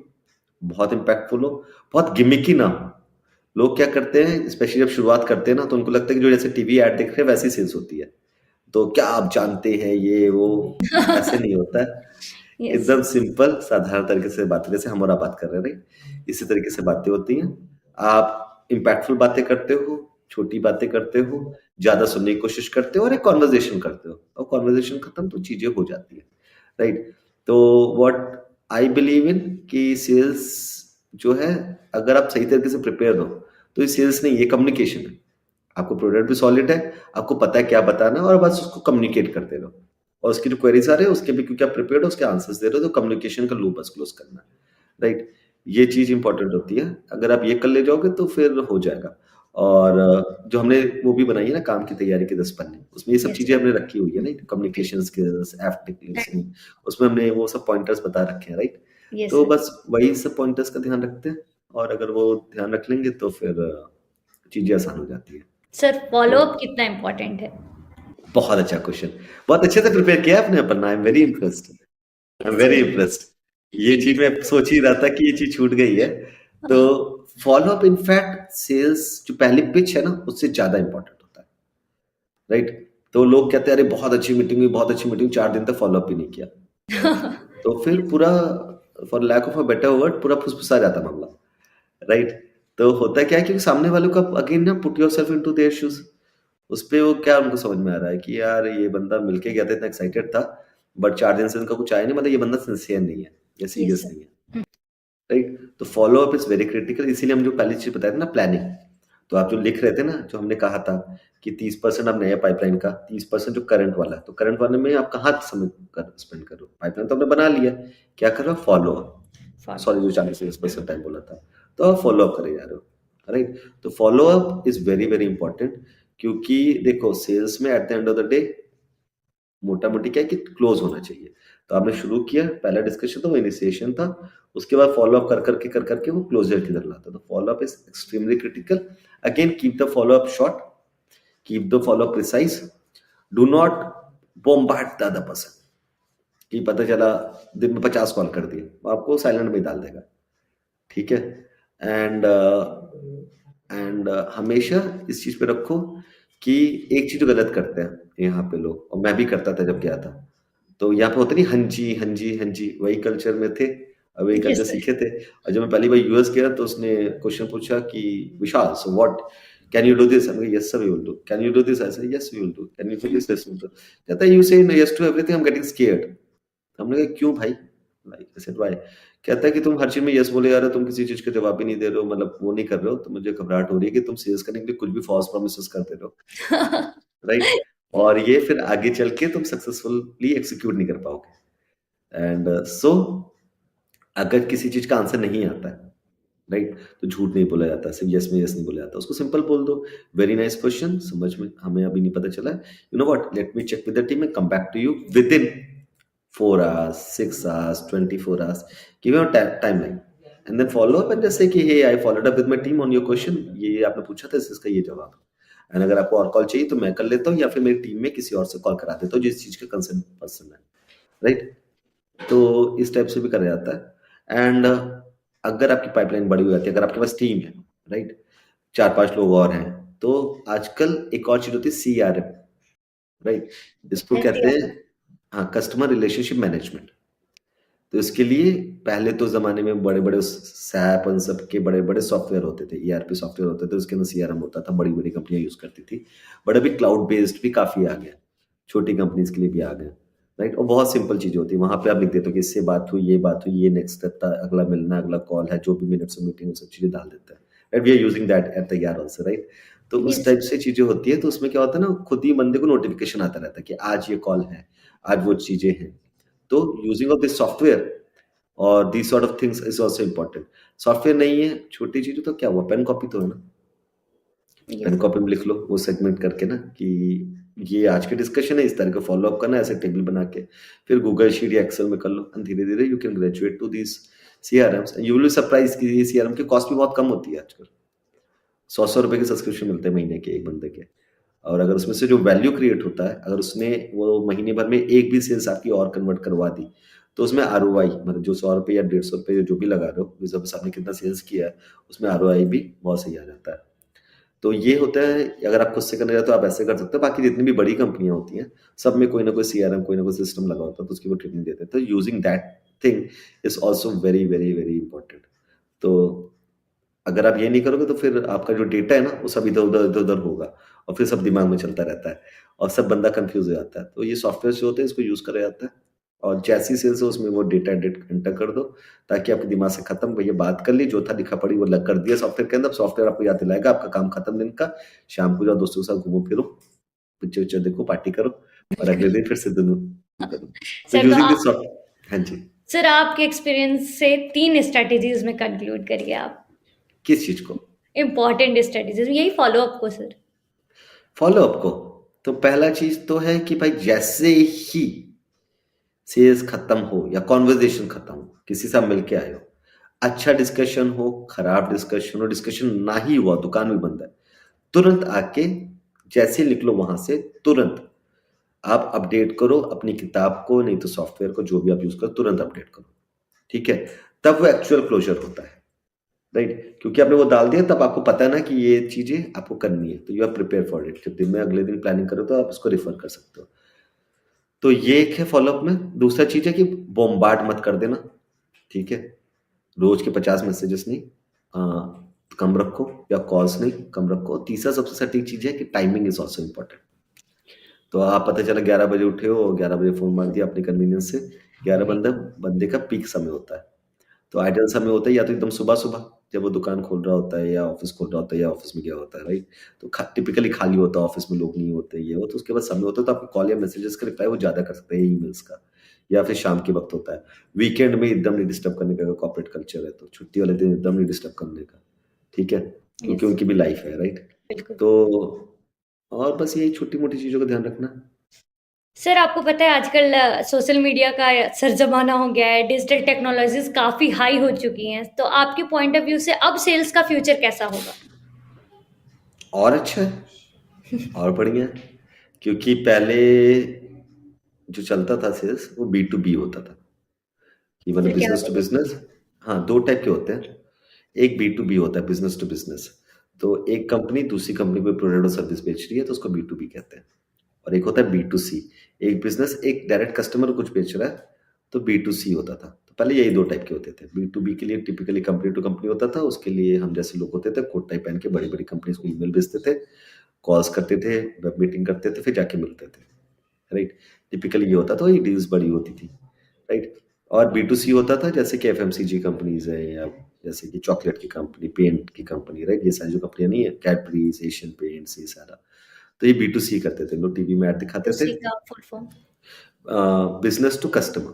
बहुत इम्पैक्टफुल हो, बहुत गिमिकी ना हो। लोग क्या करते हैं, स्पेशली जब शुरुआत करते हैं ना, तो उनको लगता है कि जो जैसे टीवी ऐड देख रहे हैं वैसी सेल्स होती है। तो क्या आप जानते हैं ये वो, ऐसे नहीं होता है। यस। एकदम सिंपल साधारण तरीके से बात, जैसे हम और आप बात कर रहे हैं, राइट? इसी तरीके से बातें होती हैं। आप इम्पैक्टफुल बातें करते हो, छोटी बातें करते हो, ज्यादा सुनने की कोशिश करते हो और एक कॉन्वर्जेशन करते हो, और कॉन्वर्जेशन खत्म तो चीजें हो जाती है, राइट? तो व्हाट आई बिलीव इन कि सेल्स जो है, अगर आप सही तरीके से प्रिपेयर हो तो ये सेल्स नहीं, ये कम्युनिकेशन है। आपको प्रोडक्ट भी सॉलिड है, आपको पता है क्या बताना है, और बस उसको कम्युनिकेट करते रहो। और उसकी जो क्वेरीज आ रहे हैं उसके भी क्योंकि आप प्रिपेयर्ड हो, उसके आंसर्स दे रहे हो, तो कम्युनिकेशन का लूप बस क्लोज करना है, राइट? ये चीज इंपॉर्टेंट होती है। अगर आप ये कर ले जाओगे तो फिर हो जाएगा। और जो हमने वो भी बनाई है ना, काम की तैयारी के 10 पन्ने, उसमें ये सब यस चीजें सर। हमने रखी हुई है ना, कम्युनिकेशन स्किल्स, एप्टिक लिसनिंग, उसमें हमने वो सब पॉइंटर्स बता रखे हैं, राइट? यस तो सर। बस वही सब पॉइंटर्स का ध्यान रखते हैं, और अगर वो ध्यान रख लेंगे तो फिर चीजें आसान हो जाती है। सर फॉलो तो अप कितना इम्पोर्टेंट है? बहुत अच्छा क्वेश्चन, बहुत अच्छे से प्रिपेयर किया आपने अपन, I am very impressed, I am yes very sir. Impressed. ये चीज मैं सोच ही रहा था कि ये चीज छूट गई है। तो फॉलो अप इनफैक्ट सेल्स जो पहली पिच है ना, उससे ज्यादा इंपॉर्टेंट होता है, राइट? तो लोग कहते हैं अरे बहुत अच्छी मीटिंग हुई, बहुत अच्छी मीटिंग, 4 दिन तक फॉलो अप ही नहीं किया, तो फिर यस। पूरा, for lack of a better word, पूरा फुसफुसा जाता मामला, राइट? तो होता क्या है, क्योंकि सामने वालों का अगेन ना, put yourself into their shoes, उस पे वो क्या उनको समझ में आ रहा है कि यार ये बंदा मिलके गया था, इतना एक्साइटेड था, बट 4 दिन से उनका कुछ आया नहीं, मतलब ये बंदा सिंसियर नहीं है या यस सीरियस सर। नहीं है, राइट? तो follow up is very critical, इसीलिए हम जो पहली चीज बताए थे ना, प्लानिंग। तो आप जो लिख रहे थे ना, जो हमने कहा था कि 30% आप नया पाइपलाइन का, 30% जो करंट वाला है, तो करंट वाले में आप कहाँ समय कर स्पेंड करो, पाइपलाइन तो आपने बना लिया, क्या कर रहे हो, फॉलो अप। फॉलो। सॉरी, जो 40% टाइम बोला था, तो आप फॉलो अप करे जा रहे हो, राइट? तो follow up is very very important, क्योंकि देखो सेल्स में eight the end of the day मोटा मोटी क्या है कि क्लोज होना चाहिए। तो आपने शुरू किया, पहला डिस्कशन था वो इनिशिएशन था, उसके बाद फॉलो अप कर करके वो क्लोजर की तरफ लाता है। तो follow up is extremely critical. Again keep the follow up short, keep the follow up precise, do not bombard the other person कि पता चला दिन में 50 कॉल कर दिए, वो आपको साइलेंट में डाल देगा, ठीक है? एंड हमेशा इस चीज पे रखो कि एक चीज जो गलत करते हैं यहाँ पे लोग, और मैं भी करता था जब गया था, तो यहाँ पे होता नहीं, हाँ जी हाँ जी हाँ जी, वही कल्चर में थे और वही यस कल्चर सर। सीखे थे। और जब मैं पहली बार यूएस गया तो उसने क्वेश्चन पूछा कि Vishal, so what can you do this? Yes sir we will do. Can you do this? I said yes we will do. Can you do this? Yes we will do. कहता है you say yes to everything, I am getting scared. हमने कहा क्यों भाई, like I said why? कहता है कि तुम हर चीज में यस बोले जा रहे हो, तुम किसी चीज का जवाब ही नहीं दे रहे हो, मतलब वो नहीं कर रहे हो, तो मुझे घबराहट हो रही है कि तुम सेल्स करने के लिए कुछ भी फॉल्स प्रोमिसेस करते रहो, राइट? और ये फिर आगे चल के तुम सक्सेसफुली एग्जीक्यूट नहीं कर पाओगे। एंड सो अगर किसी चीज का आंसर नहीं आता है, राइट, तो झूठ नहीं बोला जाता, सिर्फ यस में यस नहीं बोला जाता, उसको सिंपल बोल दो, वेरी नाइस क्वेश्चन, समझ में हमें अभी नहीं पता चला, you know what, let me check with the team and come back to you within 4 hours, 6 hours, 24 hours. Give your timeline and then follow up and just say कि hey, I followed up with my team on your question. ये आपने पूछा था, इसका ये जवाब। And अगर आपको और कॉल चाहिए तो मैं कर लेता हूँ, या फिर मेरी टीम में किसी और से कॉल करा देता हूँ जिस चीज का कंसर्न पर्सन है, राइट? तो इस टाइप से भी करा जाता है। एंड अगर आपकी पाइपलाइन बड़ी हो जाती है, अगर आपके पास टीम है, राइट, 4-5 लोग और हैं, तो आजकल एक और चीज होती है CRM, राइट? इसको कहते एसडीआर। हैं, हाँ, कस्टमर रिलेशनशिप मैनेजमेंट। तो इसके लिए पहले तो ज़माने में बड़े-बड़े सैप उन सब के बड़े-बड़े सॉफ्टवेयर होते थे, ERP सॉफ्टवेयर होते थे, उसके अंदर CRM होता था, बड़ी-बड़ी कंपनियाँ यूज़ करती थी। बट अभी क्लाउड बेस्ड भी काफ़ी आ गया, छोटी कंपनीज़ के लिए भी आ गया, राइट? और बहुत सिंपल चीज़ें होती हैं, वहाँ पे आप लिख देते हो कि इससे बात हुई, ये नेक्स्ट स्टेप था, अगला मिलना, अगला कॉल है, जो भी मिनट्स ऑफ मीटिंग, वो सब चीज़ें डाल देते हैं। And we are using that at the ER also, right? तो उस यस। टाइप से चीज़ें होती हैं, तो उसमें क्या होता है ना, खुद ही बंदे को नोटिफ़िकेशन आता रहता है कि आज ये कॉल है, आज वो चीज़ें हैं। तो यूजिंग ऑफ दिस सॉफ्टवेयर और these sort of things is also important। Software नहीं है, छोटी चीज़ है, तो क्या हुआ, पेन कॉपी तो है ना, पेन यस। कॉपी में लिख लो वो सेगमेंट करके ना कि ये आज की डिस्कशन है, इस तरह का फॉलो अप करना है, ऐसे टेबल बना के, फिर गूगल शीट या एक्सेल में कर लो, एंड धीरे धीरे you can graduate to this CRMs। You will be surprise कि ये CRM की कॉस्ट भी बहुत कम होती है आजकल। 100 रुपए के सब्सक्रिप्शन मिलते हैं महीने के एक बंदे के, और अगर उसमें से जो वैल्यू क्रिएट होता है, अगर उसने वो महीने भर में एक भी सेल्स आपकी और कन्वर्ट करवा दी, तो उसमें आरओआई मतलब जो 100 रुपये या 150 रुपये जो भी लगा रहे हो, जिस हिसाब से आपने कितना सेल्स किया है, उसमें आरओआई भी बहुत सही आ जाता है। तो ये होता है, अगर आप खुद से करने जाते हो तो आप ऐसे कर सकते हो। बाकी जितनी भी बड़ी कंपनियां होती हैं, सब में कोई ना कोई सीआरएम, कोई ना कोई सिस्टम लगा होता है, तो उसकी वो ट्रेनिंग देते हैं। तो using that thing is also very very very important. तो अगर आप ये नहीं करोगे तो फिर आपका जो डेटा है ना, वो सब इधर उधर होगा, और फिर सब दिमाग में चलता रहता है, और सब बंदा कंफ्यूज हो जाता है। तो ये सॉफ्टवेयर जो होते हैं, इसको यूज करा जाता है, और जैसी सेल्स हो उसमें वो डेटा एंटर कर दो, ताकि आपके दिमाग से खत्म, भैया बात कर ली, जो था लिखा पड़ी वो लग कर दिया सॉफ्टवेयर के अंदर। सॉफ्टवेयर आपको याद दिलाएगा, आपका काम खत्म दिन का। शाम को जाओ, दोस्तों के साथ घूमो फिरो, पिक्चर उच्चर देखो, पार्टी करो, और अगले बिल्कुल। दिन फिर से दोनों करो। तो सर तो यूजिंग दिस आप सॉफ्ट। हाँ जी। सर आपके एक्सपीरियंस से 3 स्ट्रैटेजीज में कंक्लूड करिए आप। किस चीज को? इम्पोर्टेंट स्ट्रैटेजीज, यही फॉलो अप को सर। फॉलो अप को? तो पहला चीज तो है कि भाई जैसे ही सेल्स खत्म हो या कॉन्वर्जेशन खत्म हो, किसी से आप मिलके आए हो, अच्छा डिस्कशन हो, खराब डिस्कशन हो, डिस्कशन ना ही हुआ, दुकान भी बंद है, तुरंत आके जैसे निकलो वहां से, तुरंत आप अपडेट करो अपनी किताब को, नहीं तो सॉफ्टवेयर को, जो भी आप यूज करो, तुरंत अपडेट करो। ठीक है? तब वो एक्चुअल क्लोजर होता है, राइट? क्योंकि आपने वो डाल दिया, तब आपको पता है ना कि ये चीजें आपको करनी है, तो you are prepare for it. जब दिन में अगले दिन प्लानिंग करो तो आप इसको रिफर कर सकते हो। तो ये एक है फॉलोअप में। दूसरा चीज है कि बॉम्बार्ड मत कर देना, ठीक है? रोज के 50 मैसेजेस नहीं, कम रखो, या कॉल्स नहीं, कम रखो। तीसरा सबसे सटीक चीज है कि टाइमिंग इज ऑल्सो इम्पोर्टेंट। तो आप पता चला 11 बजे उठे हो और 11 बजे फोन मार दिया अपने कन्वीनियंस से। 11 राइट। बंदे का पीक समय होता है। तो आइडियल समय होता है या तो एकदम सुबह सुबह, जब वो दुकान खोल रहा होता है या ऑफिस खोल रहा होता है या ऑफिस में गया होता है, राइट? तो टिपिकली खाली होता है, ऑफिस में लोग नहीं होते, ये हो, तो उसके बाद समय होता है, तो आपके कॉल या मैसेजेस का रिप्लाई वो ज्यादा कर सकते हैं ईमेल्स का, या फिर शाम के वक्त होता है। वीकेंड में एकदम नहीं डिस्टर्ब करने का, कॉर्पोरेट कल्चर है तो छुट्टी वाले दिन एकदम नहीं डिस्टर्ब करने का, ठीक है? क्योंकि यस। उनकी भी लाइफ है, राइट? बिल्कुल। तो और बस यही छोटी मोटी चीजों का ध्यान रखना। सर आपको पता है आजकल सोशल मीडिया का सर जमाना हो गया है, डिजिटल टेक्नोलॉजीज काफी हाई हो चुकी हैं, तो आपके पॉइंट ऑफ व्यू से अब सेल्स का फ्यूचर कैसा होगा? और अच्छा है, और बढ़िया है। क्योंकि पहले जो चलता था सेल्स, वो बी टू बी होता था, कि मतलब सर क्या बिजनेस टू बताइए? बिजनेस। हाँ, दो टाइप के होते हैं। एक बी टू बी होता है, बिजनेस टू बिजनेस। तो एक कंपनी दूसरी कंपनी को प्रोडक्ट और सर्विस बेच रही है, तो उसको बी टू बी कहते हैं। और एक होता है बी टू सी, एक बिजनेस एक डायरेक्ट कस्टमर को कुछ बेच रहा है, तो बी टू सी होता था। तो पहले यही दो टाइप के होते थे। बी टू बी के लिए टिपिकली कंपनी टू कंपनी होता था, उसके लिए हम जैसे लोग होते थे, कोट टाई पहन के बड़ी बड़ी कंपनीज को ईमेल भेजते थे, कॉल्स करते थे, वेब मीटिंग करते थे, फिर जाके मिलते थे, राइट? टिपिकली ये होता था, ये डील्स बड़ी होती थी, राइट? और बी टू सी होता था, जैसे कि एफएमसीजी कंपनीज है, या जैसे कि चॉकलेट की कंपनी, पेंट की कंपनी, राइट? ये सारी जो कंपनियां नहीं है, कैडबरीज, एशियन पेंट्स, ये सारा, तो ये बी टू सी करते थे लोग, टीवी में ऐड दिखाते थे। उसी का full form. Business to customer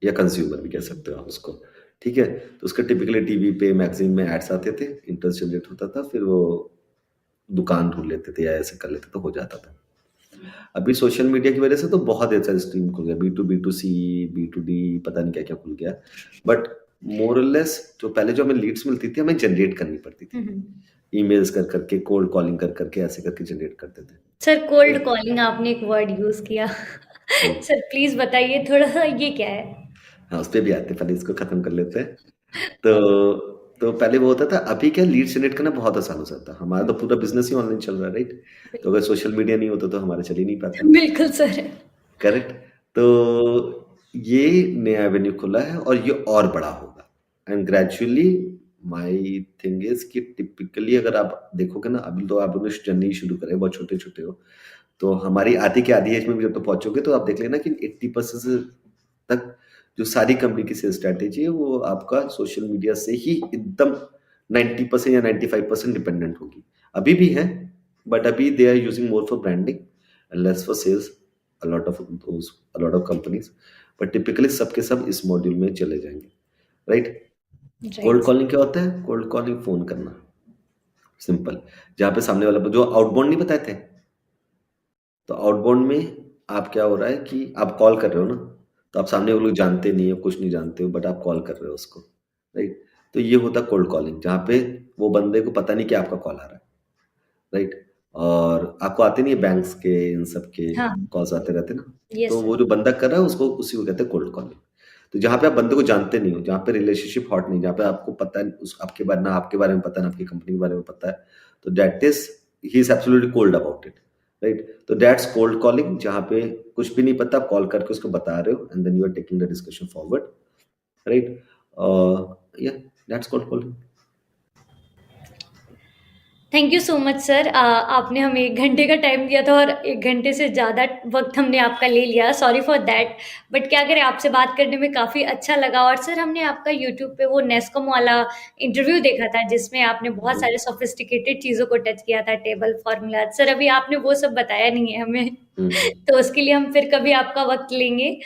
या कंज्यूमर भी कह सकते हो आप उसको, ठीक है? तो उसका टिपिकली टीवी पे, मैगजीन में एड्स आते थे, इंटरेस्ट जनरेट होता था, फिर वो दुकान ढूंढ लेते थे या ऐसे कर लेते, तो हो जाता था। अभी सोशल मीडिया की वजह से तो बहुत ऐसा स्ट्रीम खुल गया, B to C, B to D, पता नहीं क्या क्या खुल गया। बट मोरलेस जो पहले जो हमें लीड्स मिलती थी, हमें जनरेट करनी पड़ती थी, ईमेल्स कर करके, कोल्ड कॉलिंग कर करके, ऐसे करके जनरेट करते थे। सर कोल्ड कॉलिंग आपने एक वर्ड यूज किया। हम्म। सर प्लीज बताइए थोड़ा सा, ये क्या है? हाँ, उस पे भी आते हैं, पहले इसको खत्म कर लेते हैं। तो पहले वो होता था, अभी क्या लीड जनरेट करना बहुत आसान हो जाता है। हमारा तो पूरा बिजनेस ही ऑनलाइन चल रहा है, राइट? तो अगर सोशल मीडिया नहीं होता तो हमारा चल ही नहीं पाता, बिल्कुल सर। करेक्ट? तो ये नया एवेन्यू खुला है, और ये और बड़ा होगा, and gradually my thing is कि टिपिकली अगर आप देखोगे ना, अभी तो आपने जर्नी शुरू करे, बहुत छोटे छोटे हो, तो हमारी आधी के आधी एज में भी जब तो पहुंचोगे, तो आप देख लेना कि 80% से तक जो सारी कंपनी की सेल्स स्ट्रैटेजी है, वो आपका सोशल मीडिया से ही एकदम 90% या 95% डिपेंडेंट होगी। अभी भी है, बट अभी they are using more for branding and less for sales, a lot of companies, but typically सबके सब इस मॉड्यूल में चले जाएंगे, राइट? Cold right. कॉलिंग क्या होता है? कोल्ड कॉलिंग फोन करना, सिंपल। जहाँ पे सामने वाला जो आउटबाउंड नहीं बताए थे, तो आउटबाउंड में आप क्या हो रहा है कि आप कॉल कर रहे हो ना, तो आप सामने वो लोग जानते नहीं हो, कुछ नहीं जानते हो, बट आप कॉल कर रहे हो उसको, राइट? तो ये होता है कोल्ड कॉलिंग, जहाँ पे वो बंदे को पता नहीं कि आपका कॉल आ रहा है, राइट? और आपको आते नहीं है बैंक्स के, इन सब के हाँ। कॉल्स आते रहते हैं ना, यस तो सर। वो जो बंदा कर रहा है उसको, उसी को कहते हैं कोल्ड कॉलिंग। तो जहाँ पे आप बंदे को जानते नहीं हो, जहाँ पे रिलेशनशिप हॉट नहीं, जहाँ पे आपको पता है आपके बारे ना आपके बारे में पता है ना आपकी कंपनी के बारे में पता है, तो that is he is absolutely cold about it, right? तो दैट्स कोल्ड कॉलिंग, जहाँ पे कुछ भी नहीं पता, आप कॉल करके उसको बता रहे हो and then you are taking the discussion forward, right? या that's cold calling. Thank you so much sir. आपने हमें 1 घंटे का टाइम दिया था और 1 घंटे से ज़्यादा वक़्त हमने आपका ले लिया, सॉरी फॉर दैट। बट क्या करें, आपसे बात करने में काफ़ी अच्छा लगा। और सर हमने आपका यूट्यूब पे वो नेस्कॉम वाला इंटरव्यू देखा था जिसमें आपने बहुत सारे सोफिस्टिकेटेड चीज़ों को टच किया था, टेबल फॉर्मूला। सर अभी आपने वो सब बताया नहीं है हमें तो उसके लिए हम फिर कभी आपका वक़्त लेंगे।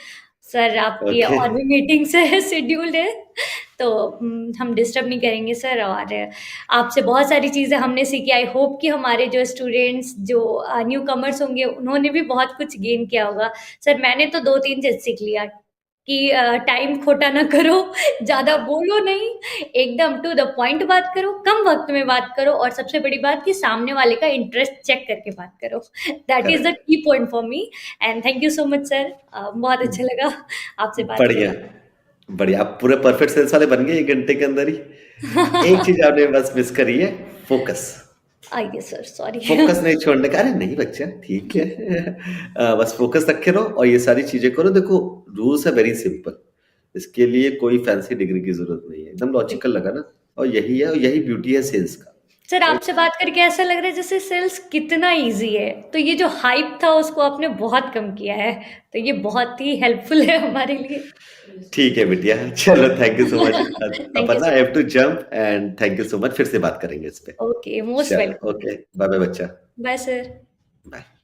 सर आपकी ओके, और भी मीटिंग्स है शेड्यूल्ड है, तो हम डिस्टर्ब नहीं करेंगे सर। और आपसे बहुत सारी चीज़ें हमने सीखी। आई होप कि हमारे जो स्टूडेंट्स जो न्यू कमर्स होंगे उन्होंने भी बहुत कुछ गेन किया होगा। सर मैंने तो 2-3 चीज़ सीख लिया कि टाइम खोटा ना करो, ज़्यादा बोलो नहीं, एकदम टू द पॉइंट बात करो, कम वक़्त में बात करो और सबसे बड़ी बात कि सामने वाले का इंटरेस्ट चेक करके बात करो। That is the correct. Key point for me. And thank you so much sir. बहुत अच्छा लगा आपसे बात बढ़िया, करके। बढ़िया, आप पूरे परफेक्ट सेल्स वाले बन गए 1 घंटे के अंदर ही। एक चीज़ आपने बस मिस करी है, फ़ोकस। आइए सर, सॉरी। फ़ोकस नहीं छोड़ने का, अरे नहीं बच्चा, ठीक है। बस फ़ोकस रखे रहो और ये सारी चीज़ें करो। देखो, रूल्स आर वेरी सिंपल। इसके लिए कोई फैंसी डिग्री की ज़रूरत नहीं है। एकदम लॉजिकल लगा ना? और यही है, और यही ब्यूटी है सेल्स का, सर राइट? आपसे बात करके ऐसा लग रहा है जैसे सेल्स कितना इजी है, तो ये जो हाइप था उसको आपने बहुत कम किया है, तो ये बहुत ही हेल्पफुल है हमारे लिए। ठीक है बिटिया, चलो thank you so much. Thank अपन यू ना so I have much. To jump and thank you so much, फिर से बात करेंगे इस पे। ओके, मोस्ट चलो, वेलकम। ओके, बाय-बाय बच्चा। Bye sir. बाय।